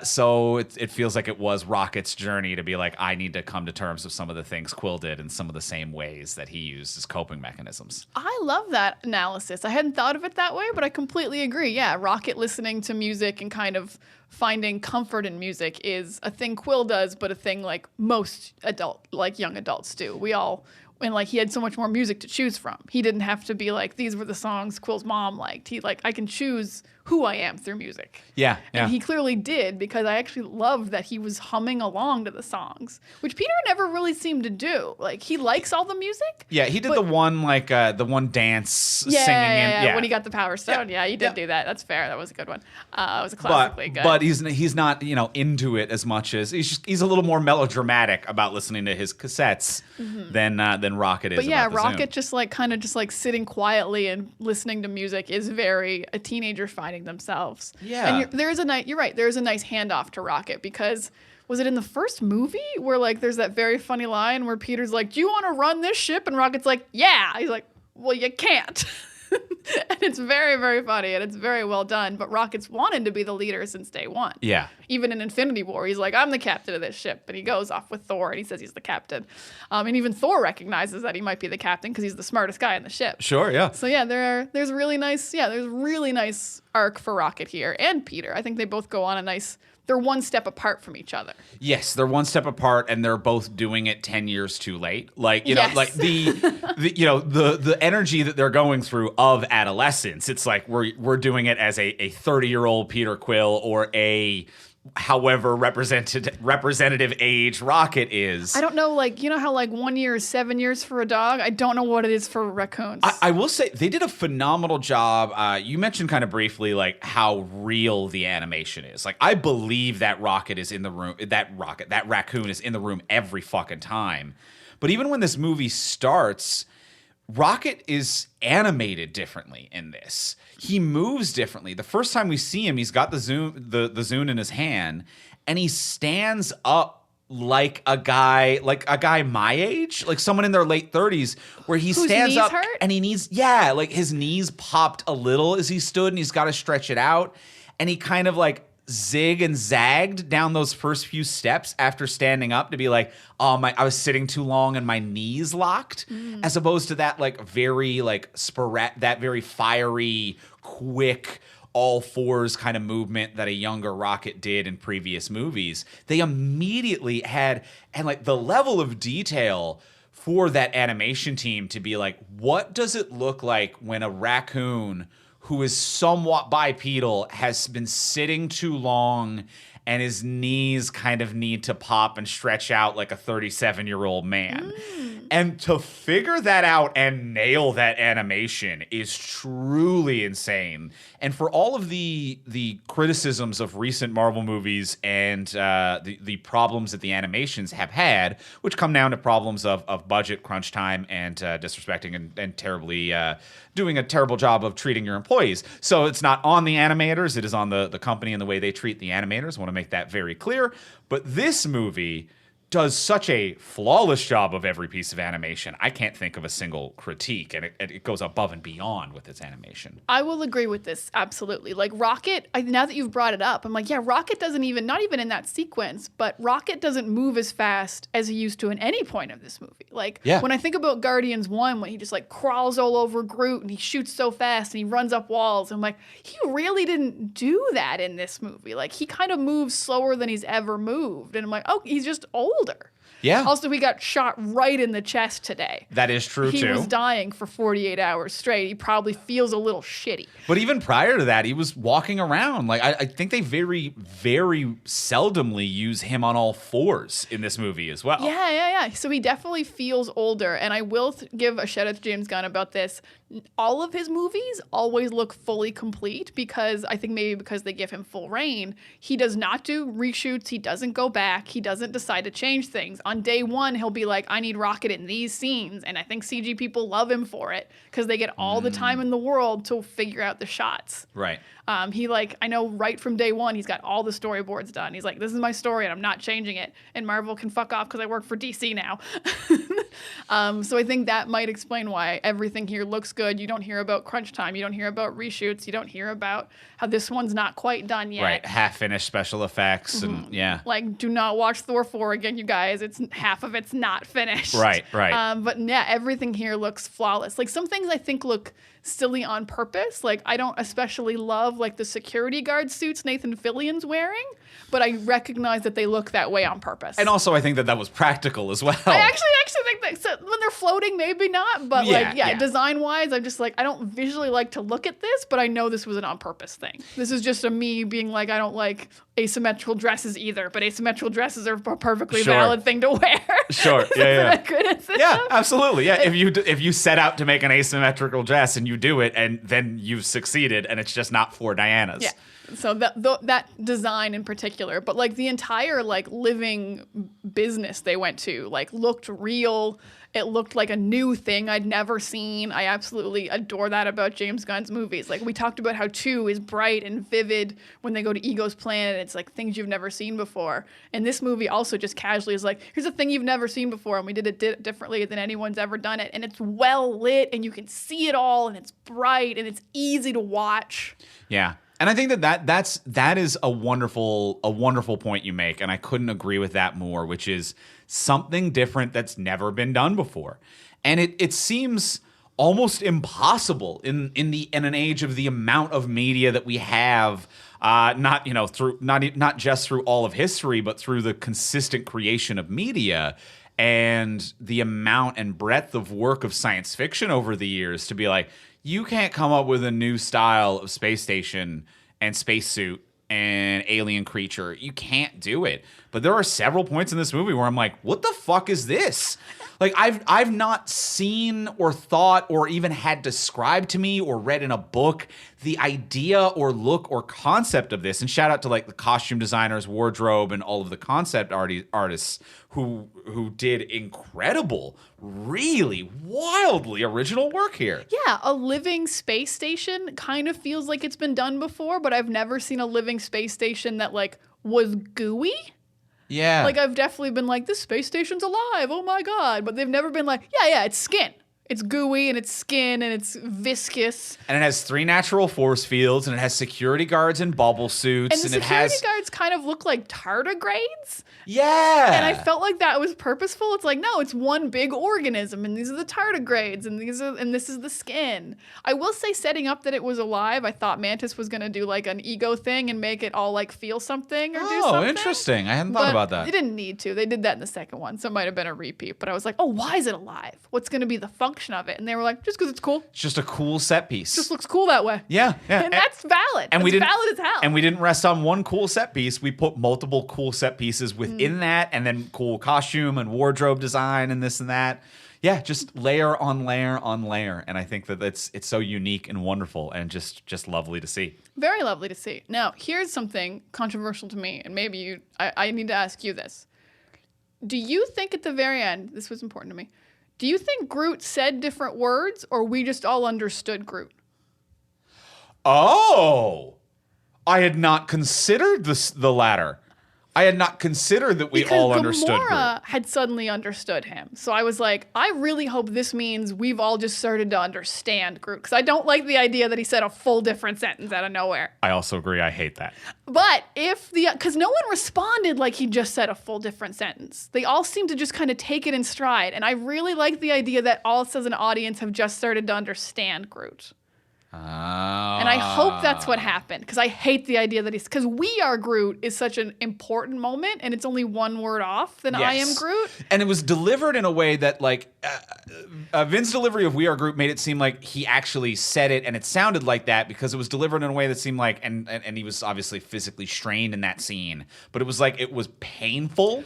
So it feels like it was Rocket's journey to be like, I need to come to terms with some of the things Quill did and some of the same ways that he used as coping mechanisms. I love that analysis. I hadn't thought of it that way, but I completely agree. Yeah, Rocket listening to music and kind of finding comfort in music is a thing Quill does, but a thing like most young adults do. And like he had so much more music to choose from. He didn't have to be like, these were the songs Quill's mom liked. He like, I can choose who I am through music. Yeah. And he clearly did, because I actually loved that he was humming along to the songs, which Peter never really seemed to do. Like he likes all the music. Yeah, he did the one dance singing. Yeah. When he got the Power Stone. Yeah, he did do that. That's fair. That was a good one. It was classically good. But he's not, you know, into it as much as he's a little more melodramatic about listening to his cassettes than Rocket is. But yeah, about the Rocket Zune. just like sitting quietly and listening to music is very a teenager finding themselves. Yeah. And you're right. There's a nice handoff to Rocket, because was it in the first movie where like there's that very funny line where Peter's like, do you want to run this ship? And Rocket's like, yeah. He's like, well, you can't. And it's very, very funny, and it's very well done. But Rocket's wanted to be the leader since day one. Yeah. Even in Infinity War, he's like, I'm the captain of this ship. And he goes off with Thor, and he says he's the captain. And even Thor recognizes that he might be the captain because he's the smartest guy in the ship. Sure, yeah. So yeah, there's really nice arc for Rocket here, and Peter. I think they both go on they're one step apart from each other. Yes, they're one step apart, and they're both doing it 10 years too late. Like, you know, Yes. like the energy that they're going through of adolescence. It's like we're doing it as a 30-year-old Peter Quill or a however representative age Rocket is. I don't know, like, you know how like 1 year is 7 years for a dog? I don't know what it is for raccoons. I will say they did a phenomenal job. You mentioned kind of briefly like how real the animation is. Like I believe that Rocket is in the room. That raccoon is in the room every fucking time. But even when this movie starts, Rocket is animated differently in this. He moves differently. The first time we see him, he's got the Zune in his hand, and he stands up like a guy my age, like someone in their late 30s, where he stands knees up hurt? and like his knees popped a little as he stood and he's got to stretch it out. And he kind of like zig and zagged down those first few steps after standing up to be like, oh, I was sitting too long and my knees locked, as opposed to that like very like that very fiery, quick, all fours kind of movement that a younger Rocket did in previous movies. They immediately had, and like the level of detail for that animation team to be like, what does it look like when a raccoon who is somewhat bipedal has been sitting too long and his knees kind of need to pop and stretch out like a 37-year-old man. And to figure that out and nail that animation is truly insane. And for all of the criticisms of recent Marvel movies and the problems that the animations have had, which come down to problems of budget, crunch time, and disrespecting and terribly doing a terrible job of treating your employees. So it's not on the animators, it is on the company and the way they treat the animators. I want to make that very clear. But this movie does such a flawless job of every piece of animation. I can't think of a single critique, and it goes above and beyond with its animation. I will agree with this, absolutely. Like Rocket, now that you've brought it up, I'm like, yeah, Rocket doesn't even, not even in that sequence, but Rocket doesn't move as fast as he used to in any point of this movie. Like, when I think about Guardians 1, when he just like crawls all over Groot and he shoots so fast and he runs up walls, I'm like, he really didn't do that in this movie. Like, he kind of moves slower than he's ever moved. And I'm like, oh, he's just older. Yeah. Also, he got shot right in the chest today. That is true, He too. was dying for 48 hours straight. He probably feels a little shitty. But even prior to that, he was walking around. Like, I think they very, very seldomly use him on all fours in this movie as well. Yeah. So he definitely feels older. And I will give a shout out to James Gunn about this. All of his movies always look fully complete because I think maybe because they give him full reign. He does not do reshoots. He doesn't go back. He doesn't decide to change things. On day one, he'll be like, I need Rocket in these scenes. And I think CG people love him for it because they get all the time in the world to figure out the shots. Right. He like, I know right from day one, he's got all the storyboards done. He's like, this is my story and I'm not changing it. And Marvel can fuck off because I work for DC now. So I think that might explain why everything here looks good. You don't hear about crunch time. You don't hear about reshoots. You don't hear about how this one's not quite done yet. Right. Half-finished special effects. And yeah. Like, do not watch Thor 4 again, you guys. It's half of it's not finished. Right. But yeah, everything here looks flawless. Like, some things I think look silly on purpose. Like, I don't especially love like the security guard suits Nathan Fillion's wearing, but I recognize that they look that way on purpose. And also, I think that was practical as well. I actually think that so when they're floating, maybe not, but design-wise, I'm just like, I don't visually like to look at this, but I know this was an on-purpose thing. This is just a me being like, I don't like asymmetrical dresses either, but asymmetrical dresses are a perfectly valid thing to wear. Sure. Yeah. Criticism. Yeah, absolutely. Yeah, if you set out to make an asymmetrical dress and you do it, and then you've succeeded, and it's just not for Diana's. Yeah. So that design in particular, but like the entire like living business they went to like looked real. It looked like a new thing I'd never seen. I absolutely adore that about James Gunn's movies. Like, we talked about how 2 is bright and vivid when they go to Ego's planet. It's like things you've never seen before. And this movie also just casually is like, here's a thing you've never seen before, and we did it differently than anyone's ever done it. And it's well lit, and you can see it all, and it's bright, and it's easy to watch. Yeah. And I think that is a wonderful point you make, and I couldn't agree with that more, which is something different that's never been done before. And it seems almost impossible in an age of the amount of media that we have, not just through all of history, but through the consistent creation of media and the amount and breadth of work of science fiction over the years, to be like, you can't come up with a new style of space station and spacesuit and alien creature. You can't do it. But there are several points in this movie where I'm like, what the fuck is this? Like, I've not seen or thought or even had described to me or read in a book the idea or look or concept of this. And shout out to like the costume designers, wardrobe, and all of the concept artists who did incredible, really wildly original work here. Yeah, a living space station kind of feels like it's been done before, but I've never seen a living space station that like was gooey. Yeah. Like, I've definitely been like, this space station's alive. Oh my God. But they've never been like, yeah, it's skin. It's gooey and it's skin and it's viscous. And it has 3 natural force fields, and it has security guards in bubble suits. And the it security has guards kind of look like tardigrades. Yeah. And I felt like that was purposeful. It's like, no, it's one big organism, and these are the tardigrades, and this is the skin. I will say, setting up that it was alive, I thought Mantis was gonna do like an ego thing and make it all like feel something or do something. Oh, interesting. I hadn't thought about that. They didn't need to. They did that in the second one, so it might have been a repeat. But I was like, oh, why is it alive? What's gonna be the function of it? And they were like, just because it's cool. It's just a cool set piece. Just looks cool that way. Yeah. And that's valid. And that's valid as hell. And we didn't rest on one cool set piece. We put multiple cool set pieces within that, and then cool costume and wardrobe design and this and that. Yeah, just layer on layer on layer. And I think that it's so unique and wonderful and just lovely to see. Very lovely to see. Now, here's something controversial to me, and maybe I need to ask you this. Do you think at the very end, this was important to me, do you think Groot said different words, or we just all understood Groot? Oh, I had not considered the latter. I had not considered that we all understood Groot. Gamora had suddenly understood him. So I was like, I really hope this means we've all just started to understand Groot. Because I don't like the idea that he said a full different sentence out of nowhere. I also agree. I hate that. But because no one responded like he just said a full different sentence. They all seemed to just kind of take it in stride. And I really like the idea that all us as an audience have just started to understand Groot. And I hope that's what happened, because I hate the idea that because We Are Groot is such an important moment, and it's only one word off than I Am Groot. And it was delivered in a way that, like, Vin's delivery of We Are Groot made it seem like he actually said it, and it sounded like that because it was delivered in a way that seemed like, and he was obviously physically strained in that scene, but it was like it was painful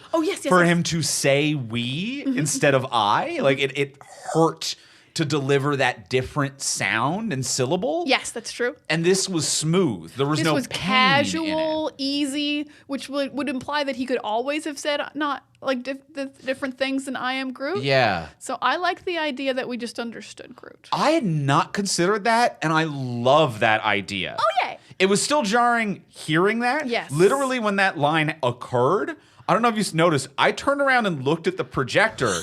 for him to say we instead of I. Like, it hurt to deliver that different sound and syllable. Yes, that's true. And this was smooth. There was no pain casual, in it. easy, which would imply that he could always have said not like different things than I Am Groot. Yeah. So I like the idea that we just understood Groot. I had not considered that, and I love that idea. Oh, yeah. It was still jarring hearing that. Yes. Literally, when that line occurred, I don't know if you noticed, I turned around and looked at the projector.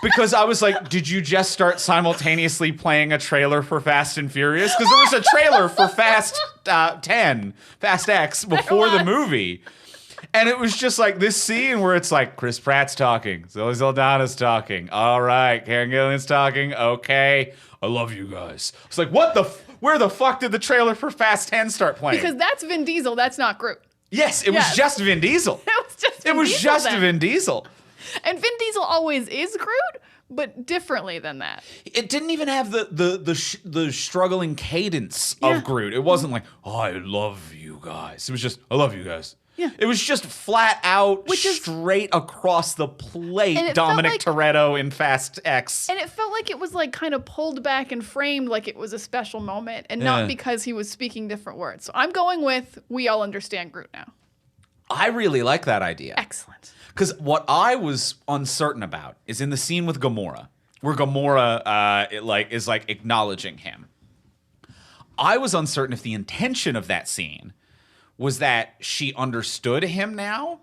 Because I was like, did you just start simultaneously playing a trailer for Fast and Furious? Because there was a trailer for Fast X before the movie. And it was just like this scene where it's like, Chris Pratt's talking. Zoe Saldana's talking. All right, Karen Gillan's talking. Okay. I love you guys. It's like, where the fuck did the trailer for Fast 10 start playing? Because that's Vin Diesel. That's not Groot. Yes, it was just Vin Diesel. It was just Vin Diesel. And Vin Diesel always is Groot, but differently than that. It didn't even have the struggling cadence of Groot. It wasn't like, oh, I love you guys. It was just, I love you guys. Yeah. It was just flat out, straight across the plate, Dominic Toretto in Fast X. And it felt like it was like kind of pulled back and framed like it was a special moment, and not because he was speaking different words. So I'm going with, we all understand Groot now. I really like that idea. Excellent. Because what I was uncertain about is in the scene with Gamora, where Gamora is acknowledging him. I was uncertain if the intention of that scene was that she understood him now,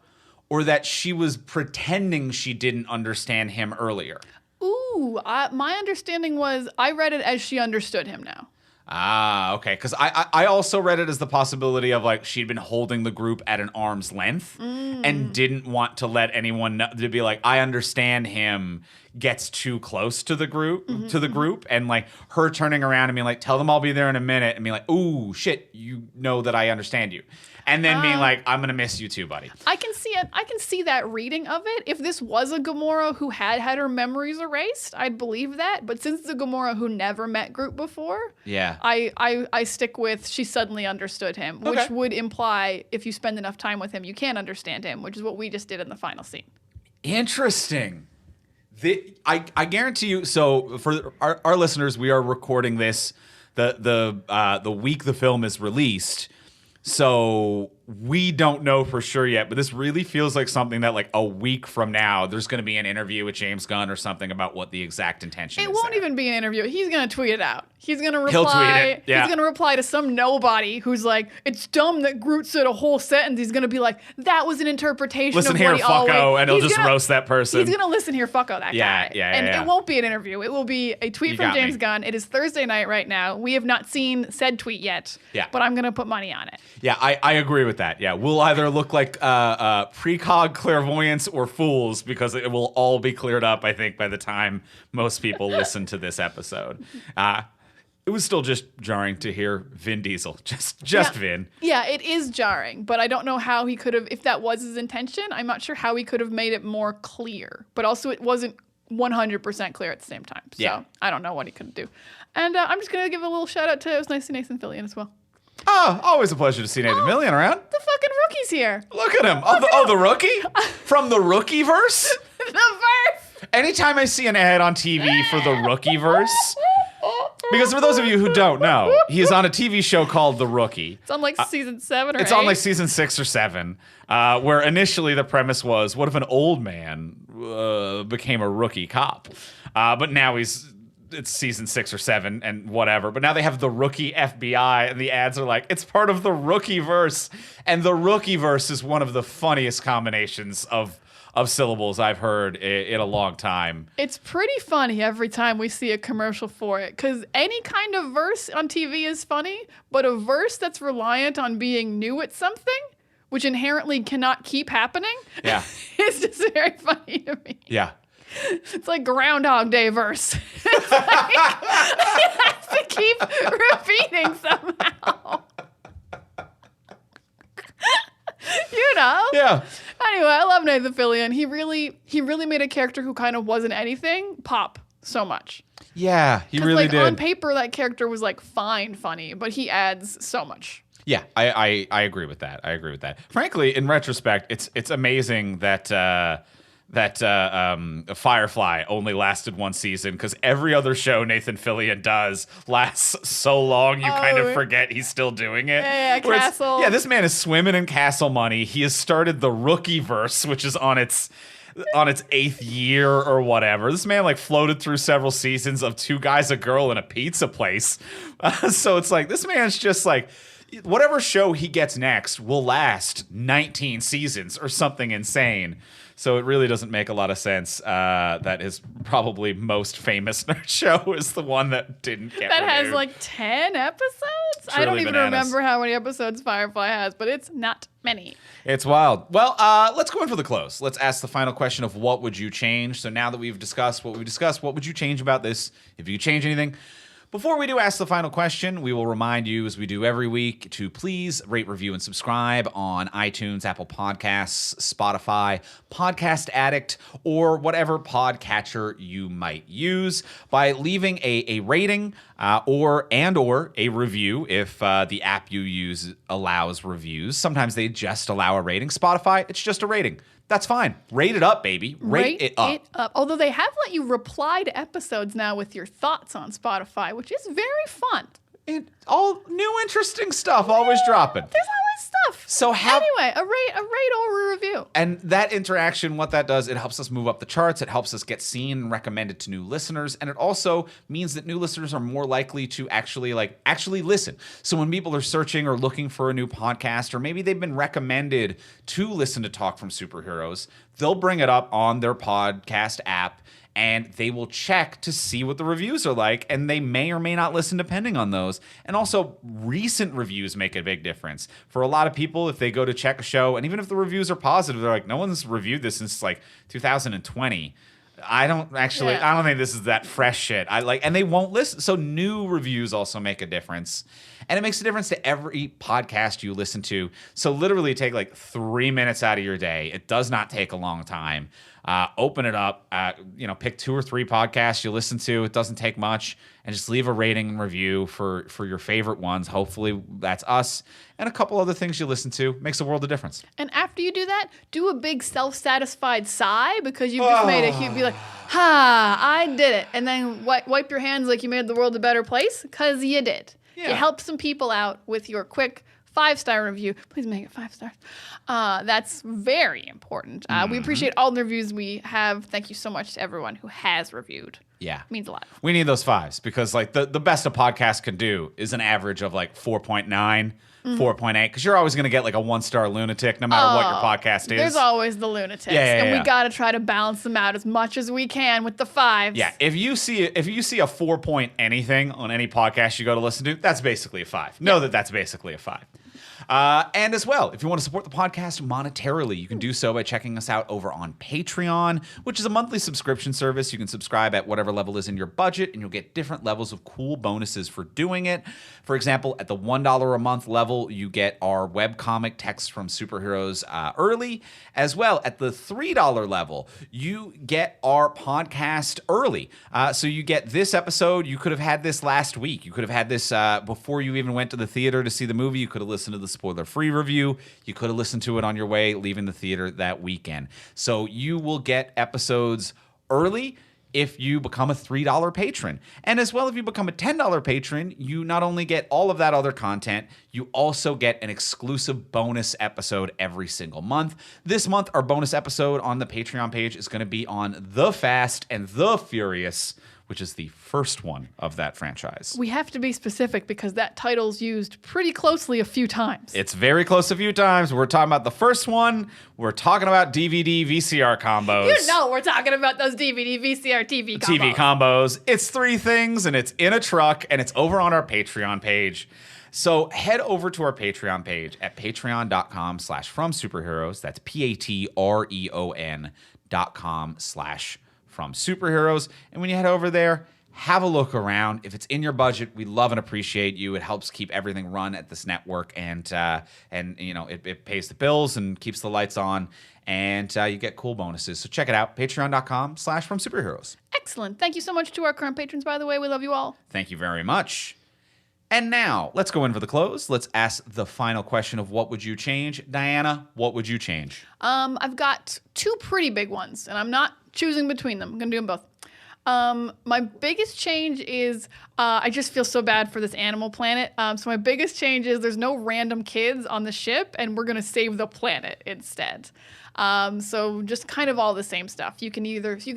or that she was pretending she didn't understand him earlier. Ooh, my understanding was I read it as she understood him now. Ah, okay. Because I also read it as the possibility of, like, she'd been holding the group at an arm's length and didn't want to let anyone know, to be like, I understand him, gets too close to the group, and, like, her turning around and being like, tell them I'll be there in a minute, and being like, ooh, shit, you know that I understand you. And then being like, I'm going to miss you too, buddy. I can see it. I can see that reading of it. If this was a Gamora who had her memories erased, I'd believe that. But since it's a Gamora who never met Groot before, I stick with she suddenly understood him, which would imply if you spend enough time with him, you can understand him, which is what we just did in the final scene. Interesting. I guarantee you. So for our listeners, we are recording this the week the film is released. So we don't know for sure yet, but this really feels like something that like a week from now, there's going to be an interview with James Gunn or something about what the exact intention is. It won't there. even be an interview. He's going to tweet it out. He's going to reply. He'll tweet it. Yeah. He's going to reply to some nobody who's like, it's dumb that Groot said a whole sentence. He's going to be like, that was an interpretation Listen of here, what he fucko, always... and he'll just roast that person. He's going to listen here, fucko, that guy. And it won't be an interview. It will be a tweet from James Gunn. It is Thursday night right now. We have not seen said tweet yet, but I'm going to put money on it. Yeah, I agree with that. Yeah, we'll either look like precog clairvoyants or fools because it will all be cleared up, I think, by the time most people listen to this episode. It was still just jarring to hear Vin Diesel, just Vin. Yeah, it is jarring, but I don't know how he could have, if that was his intention, I'm not sure how he could have made it more clear. But also it wasn't 100% clear at the same time. So I don't know what he could do. And I'm just going to give a little shout out to, it was nice to see Nathan Fillion as well. Oh, always a pleasure to see Nathan Fillion around. The fucking rookie's here. Look at him. The rookie? From the rookie verse? The verse. Anytime I see an ad on TV for the rookie verse, because for those of you who don't know, he is on a TV show called The Rookie. It's on like season 7 or 8. It's on like season 6 or 7, where initially the premise was, what if an old man became a rookie cop? But now it's season 6 or 7 and whatever. But now they have the rookie FBI, and the ads are like, it's part of the rookie verse. And the rookie verse is one of the funniest combinations of syllables I've heard in a long time. It's pretty funny every time we see a commercial for it, because any kind of verse on TV is funny, but a verse that's reliant on being new at something, which inherently cannot keep happening, is just very funny to me. Yeah. It's like Groundhog Day verse. It's like, it has to keep repeating somehow. You know? Yeah. Anyway, I love Nathan Fillion. He really made a character who kind of wasn't anything pop so much. Yeah, he really like, did. On paper, that character was like fine, funny, but he adds so much. Yeah, I agree with that. I agree with that. Frankly, in retrospect, it's amazing that Firefly only lasted one season, because every other show Nathan Fillion does lasts so long you kind of forget he's still doing it. Yeah, Castle. Yeah, this man is swimming in castle money. He has started the rookie verse, which is on its 8th year or whatever. This man like floated through several seasons of Two Guys, a Girl, and a Pizza Place. So it's like this man's just like, whatever show he gets next will last 19 seasons or something insane. So it really doesn't make a lot of sense that his probably most famous nerd show is the one that didn't get That renewed. has like 10 episodes? Truly I don't even bananas. remember how many episodes Firefly has, but it's not many. It's wild. Well, let's go in for the close. Let's ask the final question of what would you change? So now that we've discussed what would you change about this? If you could change anything. Before we do ask the final question, we will remind you, as we do every week, to please rate, review, and subscribe on iTunes, Apple Podcasts, Spotify, Podcast Addict, or whatever podcatcher you might use by leaving a rating or a review if the app you use allows reviews. Sometimes they just allow a rating. Spotify, it's just a rating. That's fine. Rate it up, baby. Rate it up. Although they have let you reply to episodes now with your thoughts on Spotify, which is very fun. All new interesting stuff always dropping. There's always stuff. So anyway, a rate or a review. And that interaction, what that does, it helps us move up the charts. It helps us get seen and recommended to new listeners. And it also means that new listeners are more likely to actually listen. So when people are searching or looking for a new podcast, or maybe they've been recommended to listen to Talk from Superheroes, they'll bring it up on their podcast app, and they will check to see what the reviews are like, and they may or may not listen depending on those. And also, recent reviews make a big difference. For a lot of people, if they go to check a show, and even if the reviews are positive, they're like, no one's reviewed this since like 2020. I don't think this is that fresh shit. And they won't listen. So new reviews also make a difference. And it makes a difference to every podcast you listen to. So literally take like 3 minutes out of your day. It does not take a long time. Open it up, pick 2 or 3 podcasts you listen to. It doesn't take much, and just leave a rating and review for your favorite ones. Hopefully that's us, and a couple other things you listen to. Makes a world of difference. And after you do that, do a big self-satisfied sigh, because you've just made a huge, be like, I did it. And then wipe your hands like you made the world a better place, because you did. Yeah. You helped some people out with your quick 5-star review. Please make it 5 stars. That's very important. We appreciate all the reviews we have. Thank you so much to everyone who has reviewed. Yeah. It means a lot. We need those 5s because like the best a podcast can do is an average of like 4.9, 4.8, because you're always going to get like a 1-star lunatic no matter what your podcast is. There's always the lunatics. And we got to try to balance them out as much as we can with the 5s. Yeah, if you see a 4 point anything on any podcast you go to listen to, that's basically a 5. Know that that's basically a 5. And as well, if you want to support the podcast monetarily, you can do so by checking us out over on Patreon, which is a monthly subscription service. You can subscribe at whatever level is in your budget, and you'll get different levels of cool bonuses for doing it. For example, at the $1 a month level, you get our webcomic Text from Superheroes early. As well, at the $3 level, you get our podcast early. So you get this episode. You could have had this last week. You could have had this before you even went to the theater to see the movie. You could have listened to the spoiler-free review. You could have listened to it on your way leaving the theater that weekend. So you will get episodes early if you become a $3 patron. And as well, if you become a $10 patron, you not only get all of that other content, you also get an exclusive bonus episode every single month. This month, our bonus episode on the Patreon page is going to be on The Fast and the Furious, which is the first one of that franchise. We have to be specific because that title's used pretty closely a few times. It's very close a few times. We're talking about the first one. We're talking about DVD VCR combos. You know we're talking about those DVD VCR TV combos. TV combos. It's 3 things, and it's in a truck, and it's over on our Patreon page. So head over to our Patreon page at patreon.com/fromsuperheroes. That's patreon.com/fromsuperheroes. And when you head over there, have a look around. If it's in your budget, we love and appreciate you. It helps keep everything run at this network, and you know it pays the bills and keeps the lights on, and you get cool bonuses. So check it out, patreon.com/fromsuperheroes. Excellent. Thank you so much to our current patrons, by the way. We love you all. Thank you very much. And now, let's go in for the close. Let's ask the final question of what would you change? Diana, what would you change? I've got 2 pretty big ones, and I'm not choosing between them. I'm going to do them both. My biggest change is I just feel so bad for this animal planet. So my biggest change is there's no random kids on the ship, and we're going to save the planet instead. So just kind of all the same stuff. You can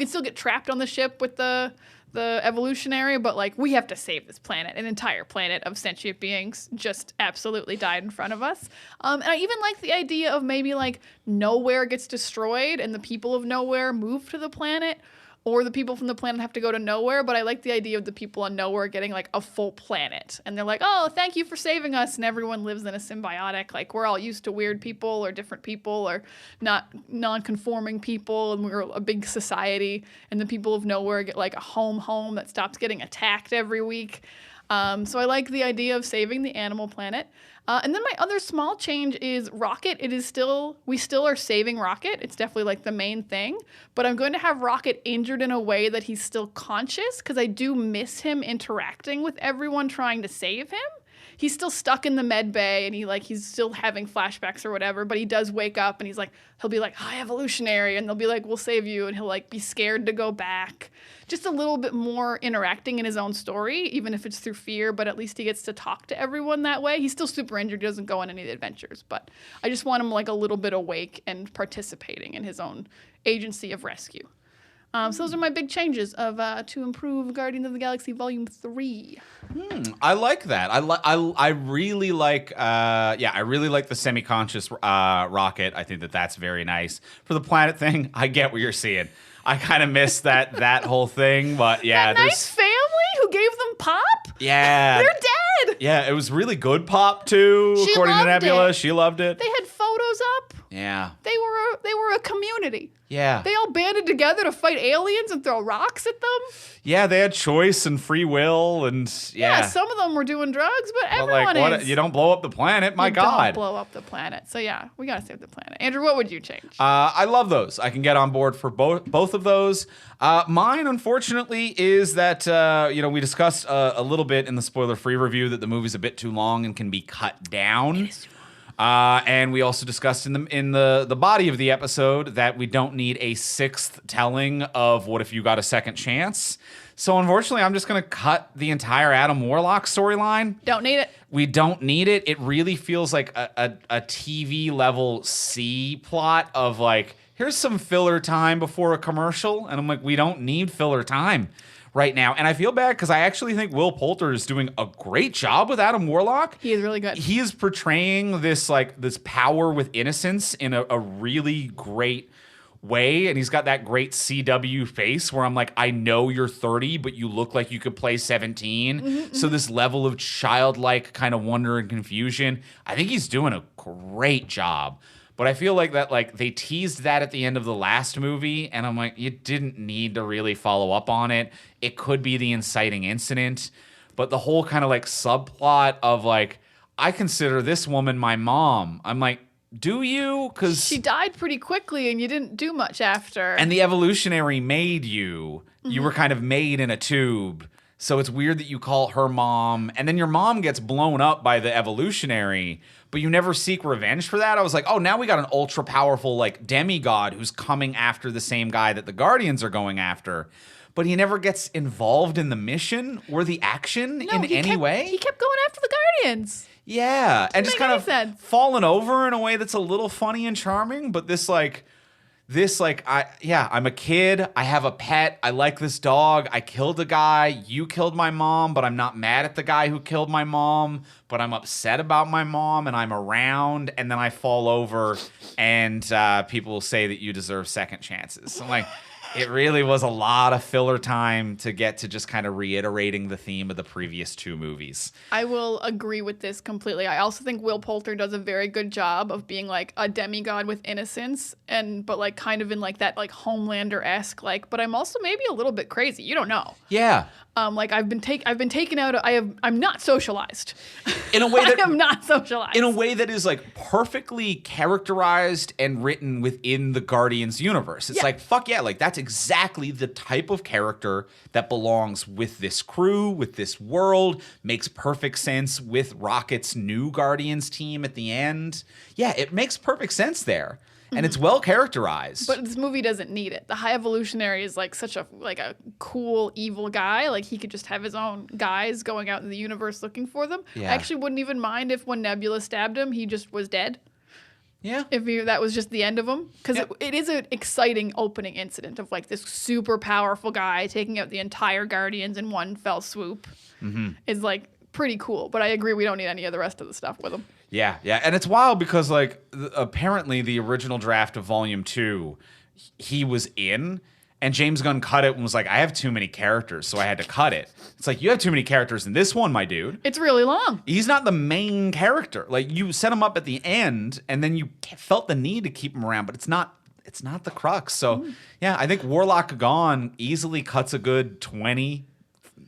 still get trapped on the ship with the evolutionary, but like we have to save this planet. An entire planet of sentient beings just absolutely died in front of us. And I even like the idea of maybe like nowhere gets destroyed and the people of nowhere move to the planet, or the people from the planet have to go to nowhere. But I like the idea of the people on nowhere getting like a full planet, and they're like, oh, thank you for saving us, and everyone lives in a symbiotic, like we're all used to weird people or different people or not non-conforming people, and we're a big society, and the people of nowhere get like a home that stops getting attacked every week. So I like the idea of saving the animal planet. And then my other small change is Rocket. We still are saving Rocket. It's definitely like the main thing, but I'm going to have Rocket injured in a way that he's still conscious, because I do miss him interacting with everyone trying to save him. He's still stuck in the med bay, and he's still having flashbacks or whatever, but he does wake up, and he'll be like, hi, evolutionary, and they'll be like, we'll save you, and he'll like be scared to go back. Just a little bit more interacting in his own story, even if it's through fear, but at least he gets to talk to everyone that way. He's still super injured, he doesn't go on any of the adventures, but I just want him like a little bit awake and participating in his own agency of rescue. So those are my big changes to improve Guardians of the Galaxy Volume 3. I like that. I really like I really like the semi-conscious Rocket. I think that's very nice. For the planet thing, I get what you're seeing. I kind of miss that whole thing, but yeah, that nice family who gave them pop. Yeah, they're dead. Yeah, it was really good pop too. According to Nebula, she loved it. They had photos up. Yeah, they were a community. Yeah, they all banded together to fight aliens and throw rocks at them. Yeah, they had choice and free will, and yeah, some of them were doing drugs, but everyone is. You don't blow up the planet, my God. Don't blow up the planet. So yeah, we gotta save the planet. Andrew, what would you change? I love those. I can get on board for both of those. Mine, unfortunately, is that we discussed a little bit in the spoiler-free review that the movie's a bit too long and can be cut down. And we also discussed in the body of the episode that we don't need a sixth telling of What If You Got a Second Chance. So unfortunately, I'm just going to cut the entire Adam Warlock storyline. Don't need it. We don't need it. It really feels like a TV level C plot of like, here's some filler time before a commercial. And I'm like, we don't need filler time right now. And I feel bad because I actually think Will Poulter is doing a great job with Adam Warlock. He is really good. He is portraying this power with innocence in a really great way, and he's got that great CW face where I'm like, I know you're 30, but you look like you could play 17. So this level of childlike kind of wonder and confusion, I think he's doing a great job. But I feel like that they teased that at the end of the last movie, and I'm like, you didn't need to really follow up on it. It could be the inciting incident, but the whole kind of subplot of I consider this woman my mom. I'm like, do you? Because she died pretty quickly and you didn't do much after. And the evolutionary made you. You were kind of made in a tube. So it's weird that you call her mom. And then your mom gets blown up by the evolutionary. But you never seek revenge for that. I was like, oh, now we got an ultra powerful demigod who's coming after the same guy that the Guardians are going after. But he never gets involved in the mission or the action in any way. He kept going after the Guardians. Yeah, and just kind of sense. falling over in a way that's a little funny and charming, but I'm a kid, I have a pet, I like this dog, I killed a guy, you killed my mom, but I'm not mad at the guy who killed my mom, but I'm upset about my mom, and I'm around, and then I fall over, and people will say that you deserve second chances. I'm like, it really was a lot of filler time to get to just kind of reiterating the theme of the previous two movies. I will agree with this completely. I also think Will Poulter does a very good job of being a demigod with innocence, but kind of in that Homelander-esque but I'm also maybe a little bit crazy. You don't know. Yeah. I've been taken out. I'm not socialized. In a way that I am not socialized. In a way that is perfectly characterized and written within the Guardians universe. It's fuck yeah, that's exactly the type of character that belongs with this crew, with this world, makes perfect sense with Rocket's new Guardians team at the end. Yeah, it makes perfect sense there. And it's well characterized. But this movie doesn't need it. The High Evolutionary is such a cool evil guy. He could just have his own guys going out in the universe looking for them. Yeah. I actually wouldn't even mind if when Nebula stabbed him, he just was dead. Yeah. If that was just the end of him. Because it is an exciting opening incident of this super powerful guy taking out the entire Guardians in one fell swoop. Is pretty cool. But I agree we don't need any of the rest of the stuff with him. Yeah, yeah. And it's wild because, apparently the original draft of Volume 2, he was in, and James Gunn cut it and was like, I have too many characters, so I had to cut it. It's you have too many characters in this one, my dude. It's really long. He's not the main character. You set him up at the end, and then you felt the need to keep him around, but it's not the crux. So, yeah, I think Warlock Gone easily cuts a good 20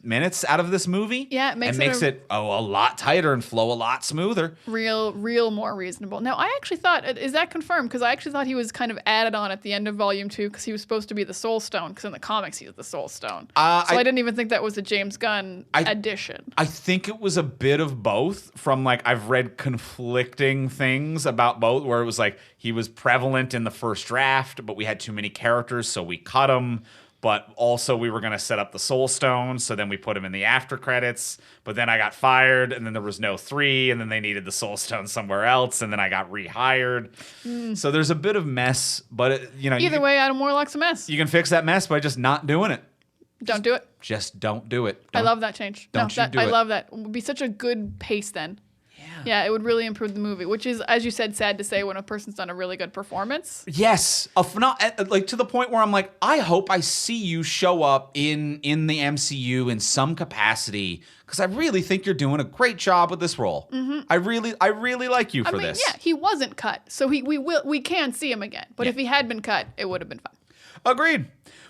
minutes out of this movie. Yeah, it makes it a lot tighter and flow a lot smoother. Real more reasonable. Now, I actually thought, is that confirmed? Because I actually thought he was kind of added on at the end of Volume 2 because he was supposed to be the Soul Stone, because in the comics he was the Soul Stone. I didn't even think that was a James Gunn addition. I think it was a bit of both from I've read conflicting things about both, where it was he was prevalent in the first draft, but we had too many characters, so we cut him. But also we were going to set up the Soul Stone, so then we put him in the after credits. But then I got fired, and then there was no 3, and then they needed the Soul Stone somewhere else, and then I got rehired. So there's a bit of mess, but either way, Adam Warlock's a mess. You can fix that mess by just not doing it. Don't do it. Just don't do it. I love that change. Do it. I love that. It would be such a good pace then. Yeah, it would really improve the movie, which is, as you said, sad to say when a person's done a really good performance. Yes, to the point where I'm I hope I see you show up in the MCU in some capacity, because I really think you're doing a great job with this role. I really like you for this. Yeah, he wasn't cut, so we can see him again. But if he had been cut, it would have been fun. Agreed.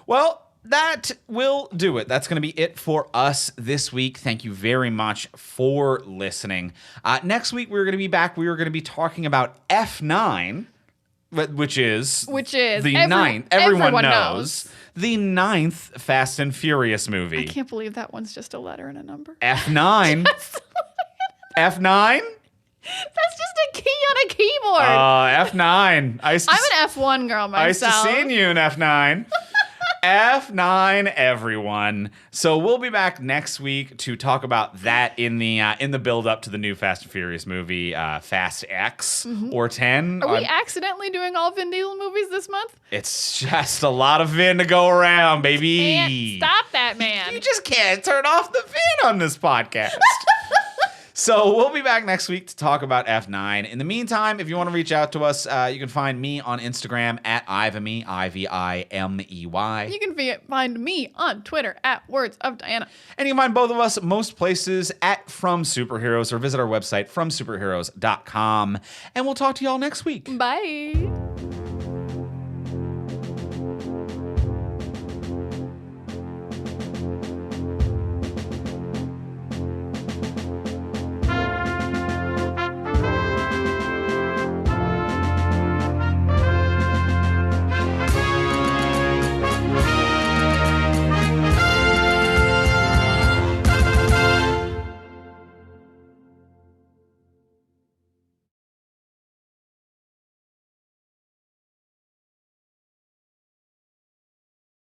Well, that will do it. That's going to be it for us this week. Thank you very much for listening. Next week, we're going to be back. We are going to be talking about F9, which is the ninth. Everyone knows. The 9th Fast and Furious movie. I can't believe that one's just a letter and a number. F9. F9? That's just a key on a keyboard. F9. I'm an F1 girl I used to myself. seeing you in F9. F9, everyone. So we'll be back next week to talk about that in the build up to the new Fast and Furious movie, Fast X or 10. Are we accidentally doing all Vin Diesel movies this month? It's just a lot of Vin to go around, baby. Can't stop that man. You just can't turn off the Vin on this podcast. So we'll be back next week to talk about F9. In the meantime, if you want to reach out to us, you can find me on Instagram at Ivimey, Ivimey. You can find me on Twitter at Words of Diana. And you can find both of us most places at From Superheroes, or visit our website, fromsuperheroes.com. And we'll talk to y'all next week. Bye.